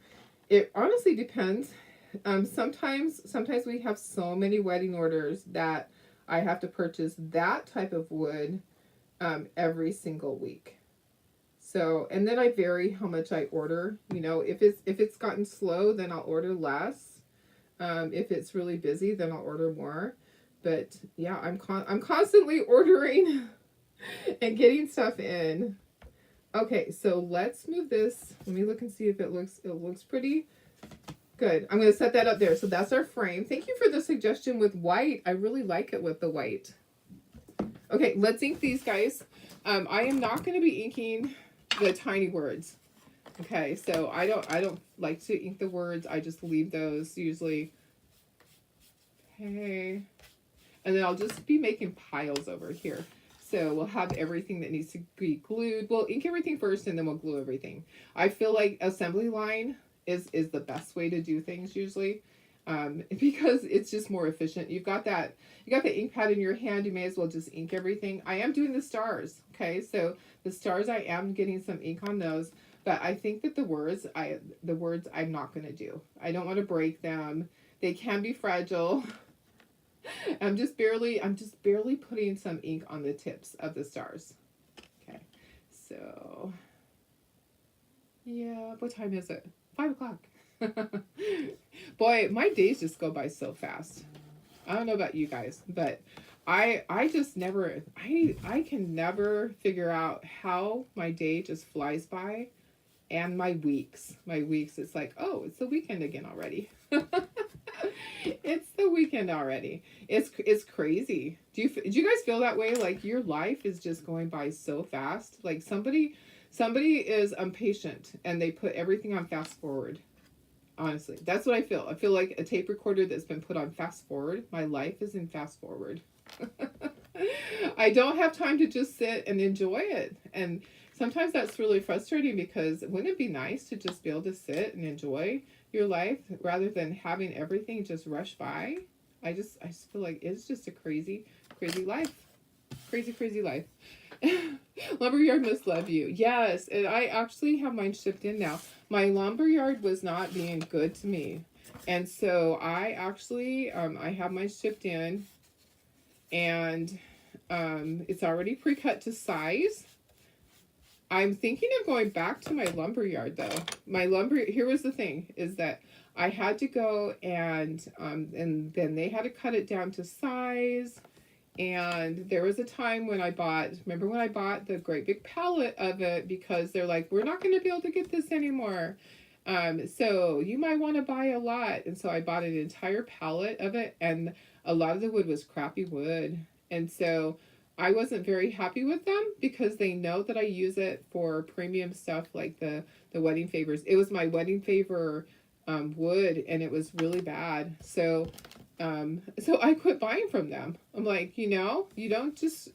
it honestly depends. Sometimes we have so many wedding orders that I have to purchase that type of wood every single week. So, and then I vary how much I order. You know, if it's gotten slow, then I'll order less. If it's really busy, then I'll order more. But yeah, I'm constantly ordering and getting stuff in. Okay, so let's move this. Let me look and see if it looks pretty good. I'm going to set that up there. So that's our frame. Thank you for the suggestion with white. I really like it with the white. Okay, let's ink these guys. I am not going to be inking the tiny words. Okay, so I don't like to ink the words. I just leave those usually. Okay. And then I'll just be making piles over here. So we'll have everything that needs to be glued. We'll ink everything first and then we'll glue everything. I feel like assembly line is the best way to do things usually. Because it's just more efficient. You got the ink pad in your hand, you may as well just ink everything. I am doing the stars. Okay, so the stars, I am getting some ink on those, but I think that the words I'm not going to do. I don't want to break them. They can be fragile. I'm just barely putting some ink on the tips of the stars. Okay, so yeah, what time is it? 5 o'clock. Boy, my days just go by so fast. I don't know about you guys, but I just never, I can never figure out how my day just flies by, and my weeks, it's like, oh, it's the weekend again already. It's the weekend already. It's crazy. Do you guys feel that way? Like your life is just going by so fast. Like somebody is impatient and they put everything on fast forward. Honestly, that's what I feel. I feel like a tape recorder that's been put on fast forward. My life is in fast forward. I don't have time to just sit and enjoy it. And sometimes that's really frustrating, because wouldn't it be nice to just be able to sit and enjoy your life rather than having everything just rush by? I just feel like it's just a crazy life. Crazy life. Lumberyard must love you. Yes, and I actually have mine shipped in now. My lumberyard was not being good to me, and so I actually I have mine shipped in, and it's already pre-cut to size. I'm thinking of going back to my lumberyard though. Here was the thing, is that I had to go and then they had to cut it down to size. And there was a time when remember when I bought the great big pallet of it, because they're like, we're not going to be able to get this anymore. So you might want to buy a lot. And so I bought an entire pallet of it, and a lot of the wood was crappy wood. And so I wasn't very happy with them, because they know that I use it for premium stuff like the wedding favors. It was my wedding favor wood, and it was really bad. So I quit buying from them. I'm like, you don't just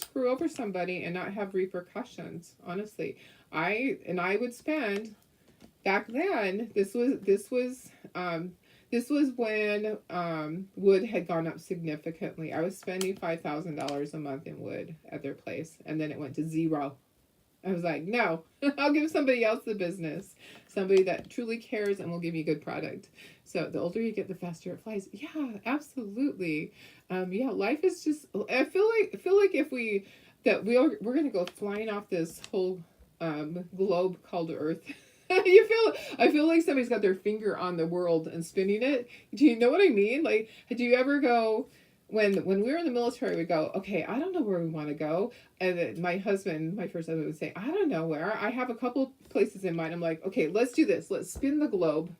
screw over somebody and not have repercussions. Honestly, I would spend, back then, this was when wood had gone up significantly. I was spending $5,000 a month in wood at their place, and then it went to zero. I was like, no, I'll give somebody else the business. Somebody that truly cares and will give you good product. So the older you get, the faster it flies. Yeah, absolutely. Yeah, life is just. I feel like if we that we're gonna go flying off this whole globe called Earth. I feel like somebody's got their finger on the world and spinning it. Do you know what I mean? Like, do you ever go when we were in the military? We go, okay, I don't know where we want to go, and then my husband, my first husband, would say, I don't know where. I have a couple places in mind. I'm like, okay, let's do this. Let's spin the globe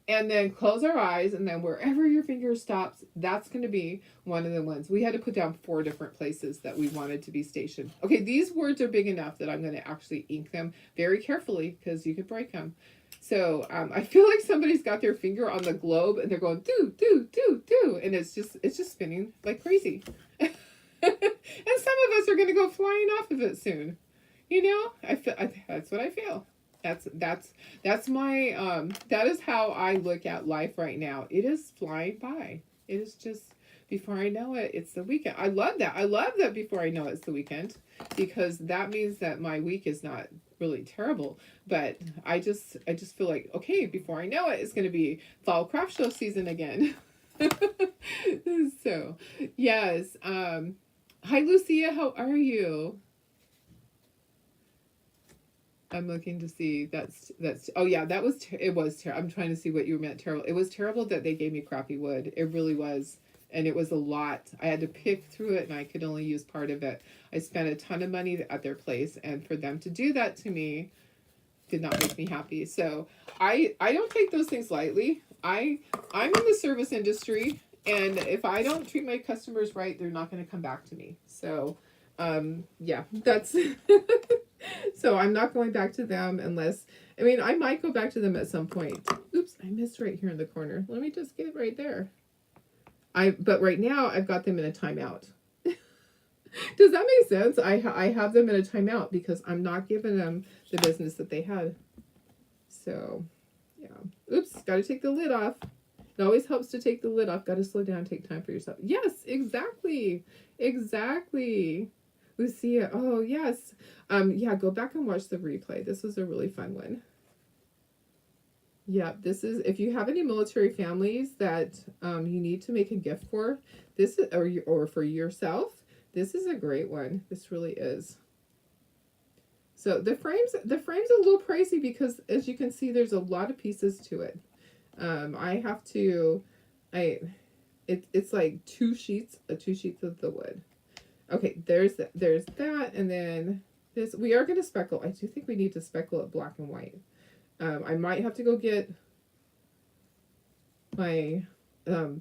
and then close our eyes, and then wherever your finger stops, that's going to be one of the ones. We had to put down 4 different places that we wanted to be stationed. Okay, these words are big enough that I'm going to actually ink them very carefully because you could break them. So I feel like somebody's got their finger on the globe and they're going do do do do, and it's just spinning like crazy. And some of us are going to go flying off of it soon. You know, that's what I feel. That's my that is how I look at life right now. It is flying by. It is just before I know it, it's the weekend. I love that. I love that before I know it's the weekend, because that means that my week is not really terrible. But I just feel like, okay, before I know it, it's going to be fall craft show season again. So, yes. Hi Lucia, how are you? I'm looking to see. That's. Oh yeah, that was. It was terrible. I'm trying to see what you meant terrible. It was terrible that they gave me crappy wood. It really was, and it was a lot. I had to pick through it, and I could only use part of it. I spent a ton of money at their place, and for them to do that to me did not make me happy. So I don't take those things lightly. I'm in the service industry, and if I don't treat my customers right, they're not going to come back to me. So yeah, that's. So I'm not going back to them unless, I mean, I might go back to them at some point. Oops, I missed right here in the corner. Let me just get right there. But right now I've got them in a timeout. Does that make sense? I have them in a timeout because I'm not giving them the business that they had. So, yeah. Oops, got to take the lid off. It always helps to take the lid off. Got to slow down, take time for yourself. Yes, exactly. Exactly. Lucia, oh yes. Yeah, go back and watch the replay. This was a really fun one. Yeah, this is, if you have any military families that you need to make a gift for, this is, or for yourself, this is a great one. This really is. So the frame's a little pricey because, as you can see, there's a lot of pieces to it. It's like two sheets of the wood. Okay, there's that, and then this. We are going to speckle. I do think we need to speckle it black and white. I might have to go get my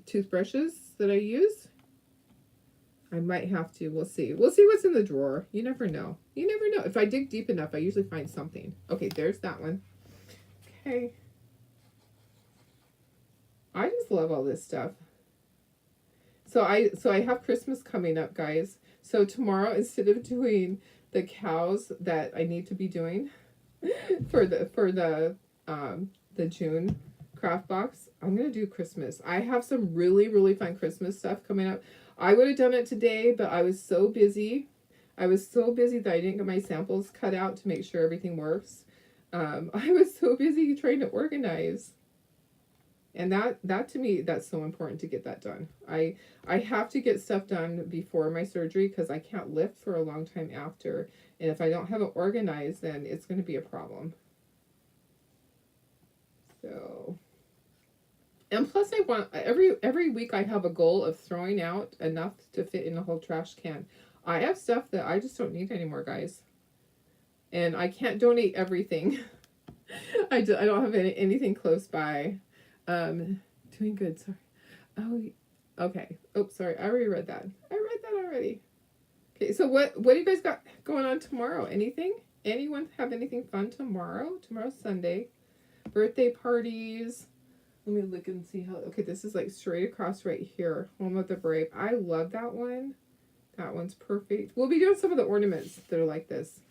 toothbrushes that I use. I might have to. We'll see. We'll see what's in the drawer. You never know. You never know. If I dig deep enough, I usually find something. Okay, there's that one. Okay. I just love all this stuff. So I have Christmas coming up, guys. So tomorrow, instead of doing the cows that I need to be doing for the June craft box, I'm gonna do Christmas. I have some really, really fun Christmas stuff coming up. I would have done it today, but I was so busy. I was so busy that I didn't get my samples cut out to make sure everything works. I was so busy trying to organize. And that to me, that's so important to get that done. I have to get stuff done before my surgery because I can't lift for a long time after. And if I don't have it organized, then it's going to be a problem. So, and plus I want, every week I have a goal of throwing out enough to fit in a whole trash can. I have stuff that I just don't need anymore, guys. And I can't donate everything. I don't have anything close by. Doing good, sorry. Oh, okay. Oh, sorry, I already read that. I read that already. Okay, so what do you guys got going on tomorrow? Anything? Anyone have anything fun tomorrow? Tomorrow's Sunday. Birthday parties. Let me look and see how, okay, this is like straight across right here. Home of the Brave. I love that one. That one's perfect. We'll be doing some of the ornaments that are like this.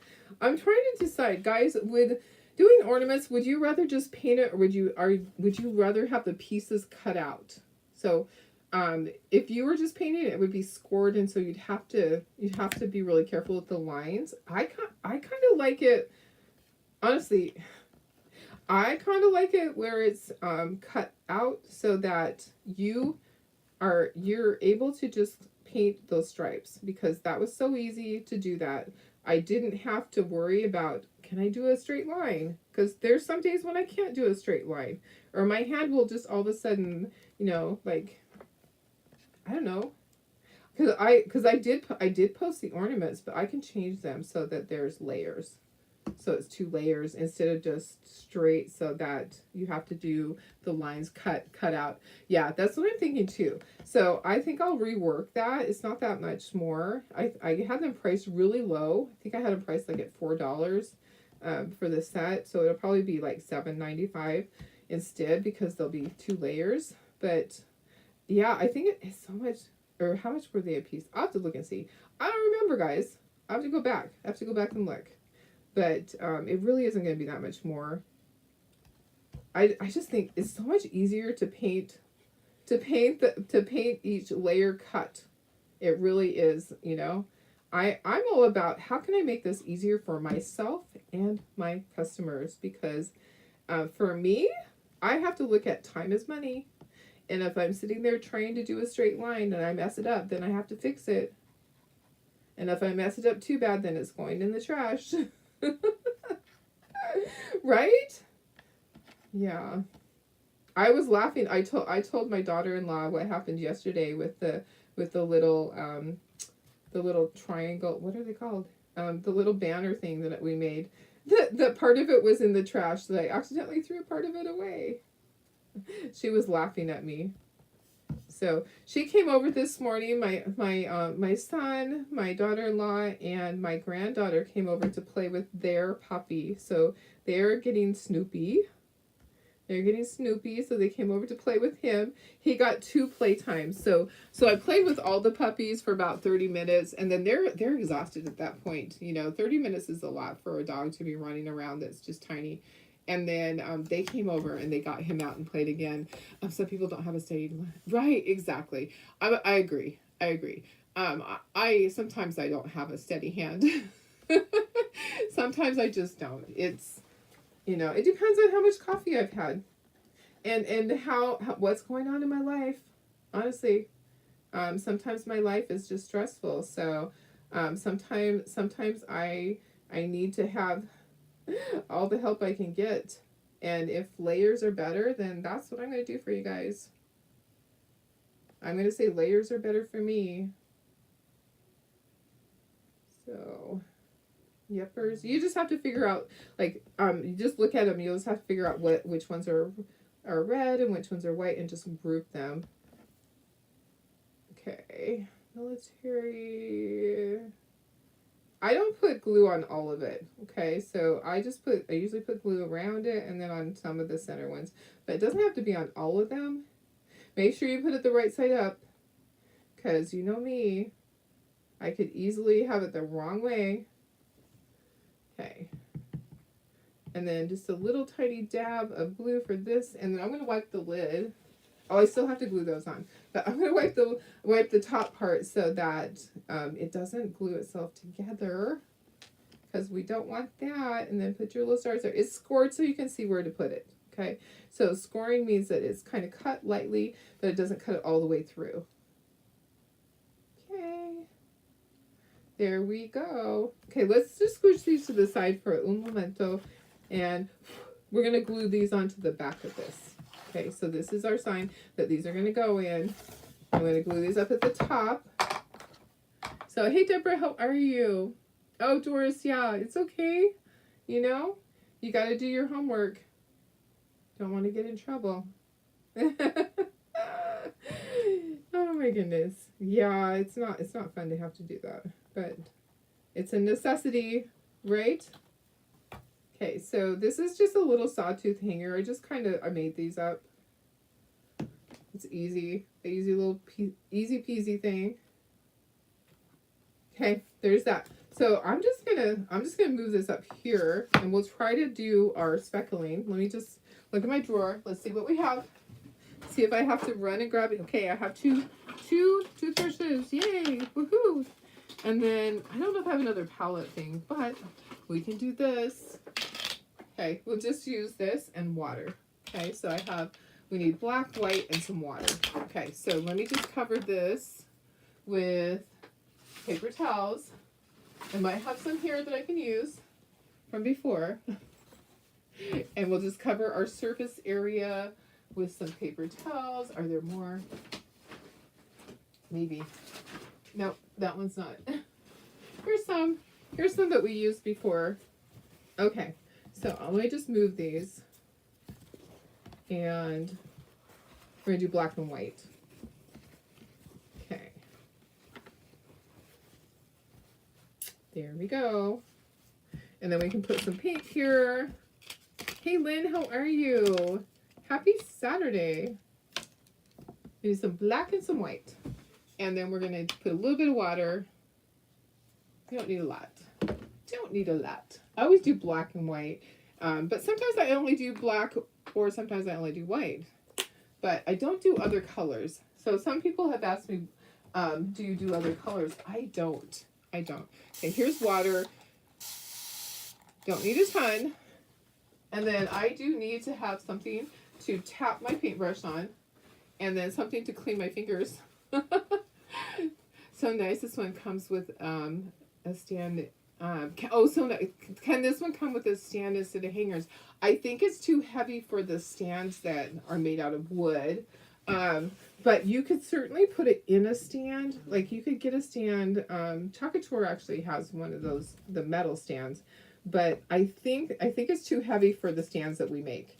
I'm trying to decide, guys, with doing ornaments, would you rather just paint it, or would you rather have the pieces cut out? So If you were just painting it, it would be scored, and so you'd have to be really careful with the lines. I kind of like it, honestly. I kind of like it where it's cut out so that you're able to just paint those stripes, because that was so easy to do that. I didn't have to worry about, can I do a straight line? Because there's some days when I can't do a straight line, or my hand will just all of a sudden, like, I don't know. Because I did post the ornaments, but I can change them so that there's layers. So it's 2 layers instead of just straight, so that you have to do the lines cut out. Yeah, that's what I'm thinking too. So I think I'll rework that. It's not that much more. I had them priced really low. I think I had them priced like at $4 for the set. So it'll probably be like $7.95 instead, because there'll be 2 layers. But yeah, I think it's so much. Or how much were they a piece? I'll have to look and see. I don't remember, guys. I have to go back. And look. But it really isn't going to be that much more. I just think it's so much easier to paint each layer cut. It really is, I'm all about, how can I make this easier for myself and my customers? Because for me, I have to look at time is money. And if I'm sitting there trying to do a straight line and I mess it up, then I have to fix it. And if I mess it up too bad, then it's going in the trash. Right? Yeah. I was laughing. I told my daughter-in-law what happened yesterday with the little triangle. What are they called? The little banner thing that we made. The part of it was in the trash, that I accidentally threw a part of it away. She was laughing at me. So she came over this morning. My son, my daughter-in-law, and my granddaughter came over to play with their puppy. So they're getting Snoopy. So they came over to play with him. He got 2 playtimes. So I played with all the puppies for about 30 minutes, and then they're exhausted at that point. 30 minutes is a lot for a dog to be running around that's just tiny. And then they came over and they got him out and played again. Some people don't have a steady, right? Exactly. I agree. I sometimes I don't have a steady hand. Sometimes I just don't. It's, it depends on how much coffee I've had, and how what's going on in my life. Honestly, sometimes my life is just stressful. So sometimes I need to have all the help I can get. And if layers are better, then that's what I'm going to do for you guys. I'm going to say layers are better for me. So, yepers. You just have to figure out, like, you just look at them. You'll just have to figure out which ones are red and which ones are white, and just group them. Okay. Military. I don't put glue on all of it, okay? So I usually put glue around it and then on some of the center ones. But it doesn't have to be on all of them. Make sure you put it the right side up, because you know me, I could easily have it the wrong way. Okay. And then just a little tiny dab of glue for this, and then I'm going to wipe the lid. Oh, I still have to glue those on, but I'm going to wipe the top part so that it doesn't glue itself together, because we don't want that. And then put your little stars there. It's scored so you can see where to put it, okay? So scoring means that it's kind of cut lightly, but it doesn't cut it all the way through. Okay. There we go. Okay, let's just squish these to the side for un momento, and we're going to glue these onto the back of this. Okay, so this is our sign that these are going to go in. I'm going to glue these up at the top. So, hey, Deborah, how are you? Oh, Doris, yeah, it's okay. You got to do your homework. Don't want to get in trouble. Oh, my goodness. Yeah, it's not fun to have to do that, but it's a necessity, right? Okay, so this is just a little sawtooth hanger. I made these up. It's easy. A easy little easy peasy thing. Okay, there's that. So I'm just gonna move this up here, and we'll try to do our speckling. Let me just look at my drawer. Let's see what we have. See if I have to run and grab it. Okay, I have two toothbrushes. Yay! Woohoo! And then I don't know if I have another palette thing, but we can do this. Okay, we'll just use this and water. Okay, so we need black, white, and some water. Okay, so let me just cover this with paper towels. I might have some here that I can use from before. And we'll just cover our surface area with some paper towels. Are there more? Maybe. No, that one's not. Here's some. Here's some that we used before. Okay, so let me just move these. And we're going to do black and white. Okay. There we go. And then we can put some paint here. Hey Lynn, how are you? Happy Saturday. We need some black and some white. And then we're going to put a little bit of water. We don't need a lot. Don't need a lot. I always do black and white. But sometimes I only do black or sometimes I only do white. But I don't do other colors. So some people have asked me, do you do other colors? I don't. Okay, here's water. Don't need a ton. And then I do need to have something to tap my paintbrush on. And then something to clean my fingers. So nice. This one comes with a stand. So nice. Can this one come with a stand instead of hangers? I think it's too heavy for the stands that are made out of wood. But you could certainly put it in a stand. Like you could get a stand. Chakator actually has one of those, the metal stands. But I think it's too heavy for the stands that we make.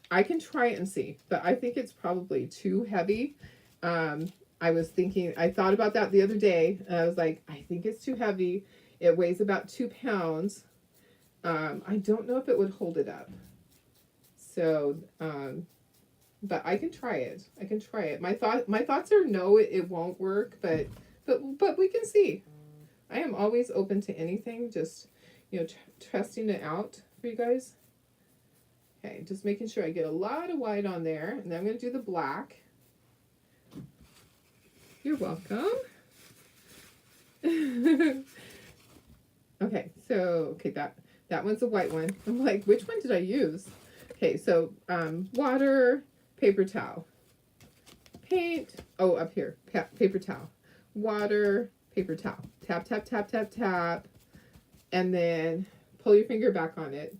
I can try it and see, but I think it's probably too heavy. I thought about that the other day, and I was like, I think it's too heavy. It weighs about 2 pounds. I don't know if it would hold it up. So, but I can try it. My thoughts are no, it won't work, but we can see. I am always open to anything, just, testing it out for you guys. Okay, just making sure I get a lot of white on there, and then I'm going to do the black. You're welcome. Okay, so, that one's a white one. I'm like, which one did I use? Okay, so, water, paper towel, paint, up here, paper towel, water, paper towel, tap, tap, tap, tap, tap, and then pull your finger back on it,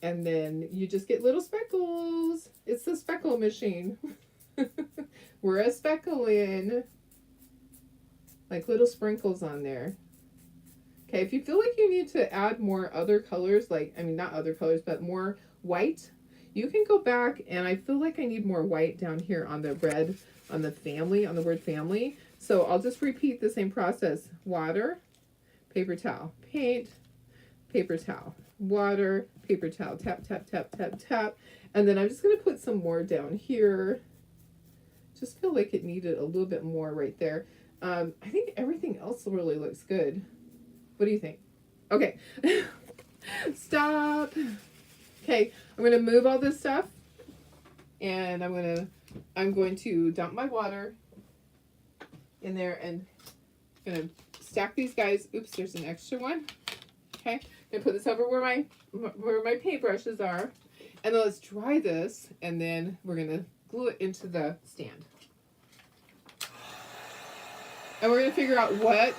and then you just get little speckles. It's the speckle machine. We're a speckling, like little sprinkles on there. Okay, if you feel like you need to add more other colors, not other colors, but more white, you can go back, and I feel like I need more white down here on the red, on the family, on the word family. So I'll just repeat the same process. Water, paper towel, paint, paper towel, water, paper towel, tap, tap, tap, tap, tap. And then I'm just going to put some more down here. Just feel like it needed a little bit more right there. I think everything else really looks good. What do you think? Okay. Stop. Okay, I'm going to move all this stuff. And I'm going to dump my water in there, and I'm going to stack these guys. Oops, there's an extra one. Okay, I'm going to put this over where my paintbrushes are. And then let's dry this, and then we're going to glue it into the stand. And we're going to figure out what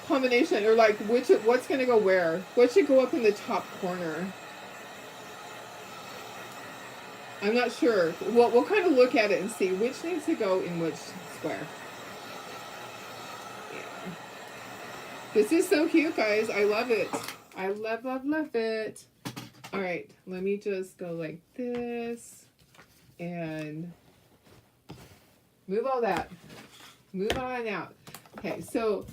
combination, or like what's going to go where. What should go up in the top corner? I'm not sure. We'll kind of look at it and see which needs to go in which square. Yeah. This is so cute, guys. I love it. I love, love, love it. All right, let me just go like this and move all that. Move on out. Okay, so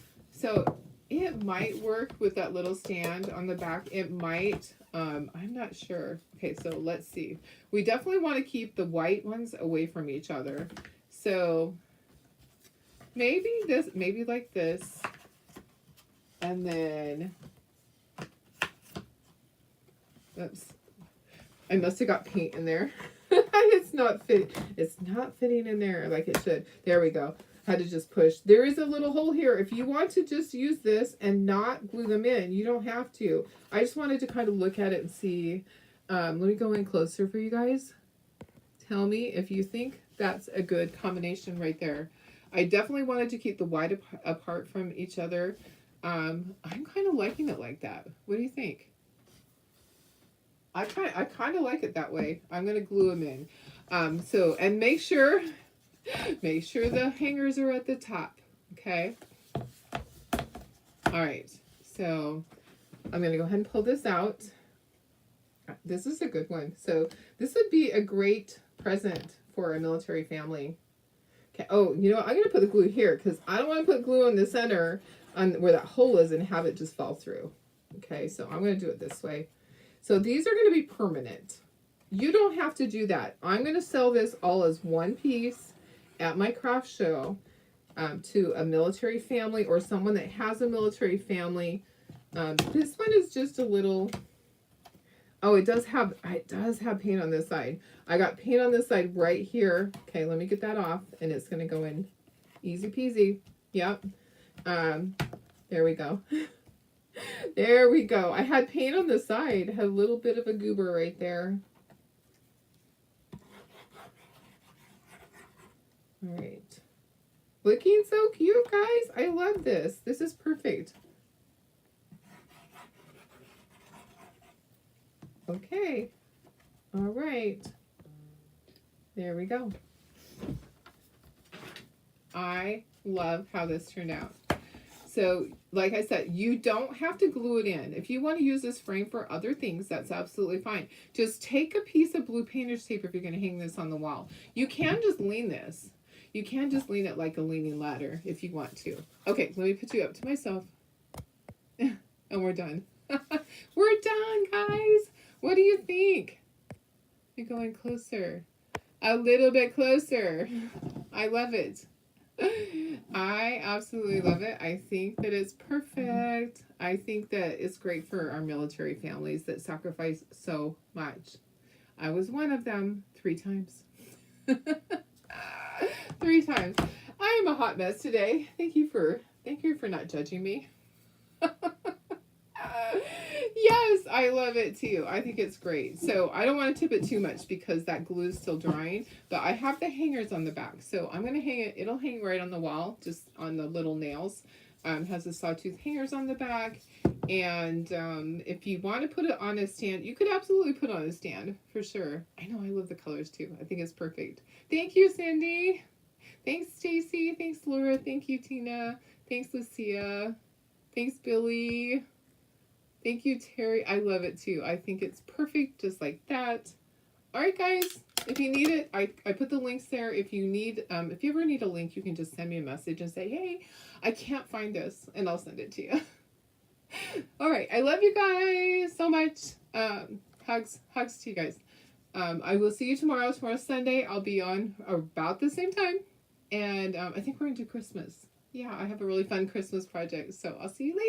it might work with that little stand on the back. It might. I'm not sure. Okay, so let's see. We definitely want to keep the white ones away from each other. So maybe like this. And then, oops, I must have got paint in there. It's not fit. It's not fitting in there like it should. There we go. Had to just push. There is a little hole here. If you want to just use this and not glue them in, you don't have to. I just wanted to kind of look at it and see. Let me go in closer for you guys. Tell me if you think that's a good combination right there. I definitely wanted to keep the wide apart from each other. I'm kind of liking it like that. What do you think? I kind of like it that way. I'm going to glue them in. And make sure the hangers are at the top. Okay. All right. So I'm going to go ahead and pull this out. This is a good one. So this would be a great present for a military family. Okay. Oh, you know what? I'm going to put the glue here because I don't want to put glue in the center on where that hole is and have it just fall through. Okay. So I'm going to do it this way. So these are going to be permanent. You don't have to do that. I'm going to sell this all as one piece at my craft show to a military family or someone that has a military family. This one is just a little... Oh, it does have paint on this side. I got paint on this side right here. Okay, let me get that off, and it's going to go in easy peasy. Yep. There we go. There we go. I had paint on the side. Had a little bit of a goober right there. All right. Looking so cute, guys. I love this. This is perfect. Okay. All right. There we go. I love how this turned out. So, like I said, you don't have to glue it in. If you want to use this frame for other things, that's absolutely fine. Just take a piece of blue painter's tape if you're going to hang this on the wall. You can just lean this. You can just lean it like a leaning ladder if you want to. Okay, let me put you up to myself. And we're done. We're done, guys. What do you think? You're going closer. A little bit closer. I love it. I absolutely love it. I think that it's perfect. I think that it's great for our military families that sacrifice so much. I was one of them 3 times. 3 times. I am a hot mess today. Thank you for not judging me. Yes, I love it too. I think it's great. So I don't want to tip it too much because that glue is still drying, but I have the hangers on the back. So I'm going to hang it. It'll hang right on the wall, just on the little nails. Has the sawtooth hangers on the back. And if you want to put it on a stand, you could absolutely put it on a stand for sure. I know, I love the colors too. I think it's perfect. Thank you, Cindy. Thanks, Stacy. Thanks, Laura. Thank you, Tina. Thanks, Lucia. Thanks, Billy. Thank you, Terry. I love it too. I think it's perfect just like that. All right, guys. If you need it, I put the links there. If you need, if you ever need a link, you can just send me a message and say, hey, I can't find this, and I'll send it to you. All right. I love you guys so much. Hugs to you guys. I will see you tomorrow. Tomorrow's Sunday. I'll be on about the same time. And I think we're into Christmas. Yeah, I have a really fun Christmas project. So I'll see you later.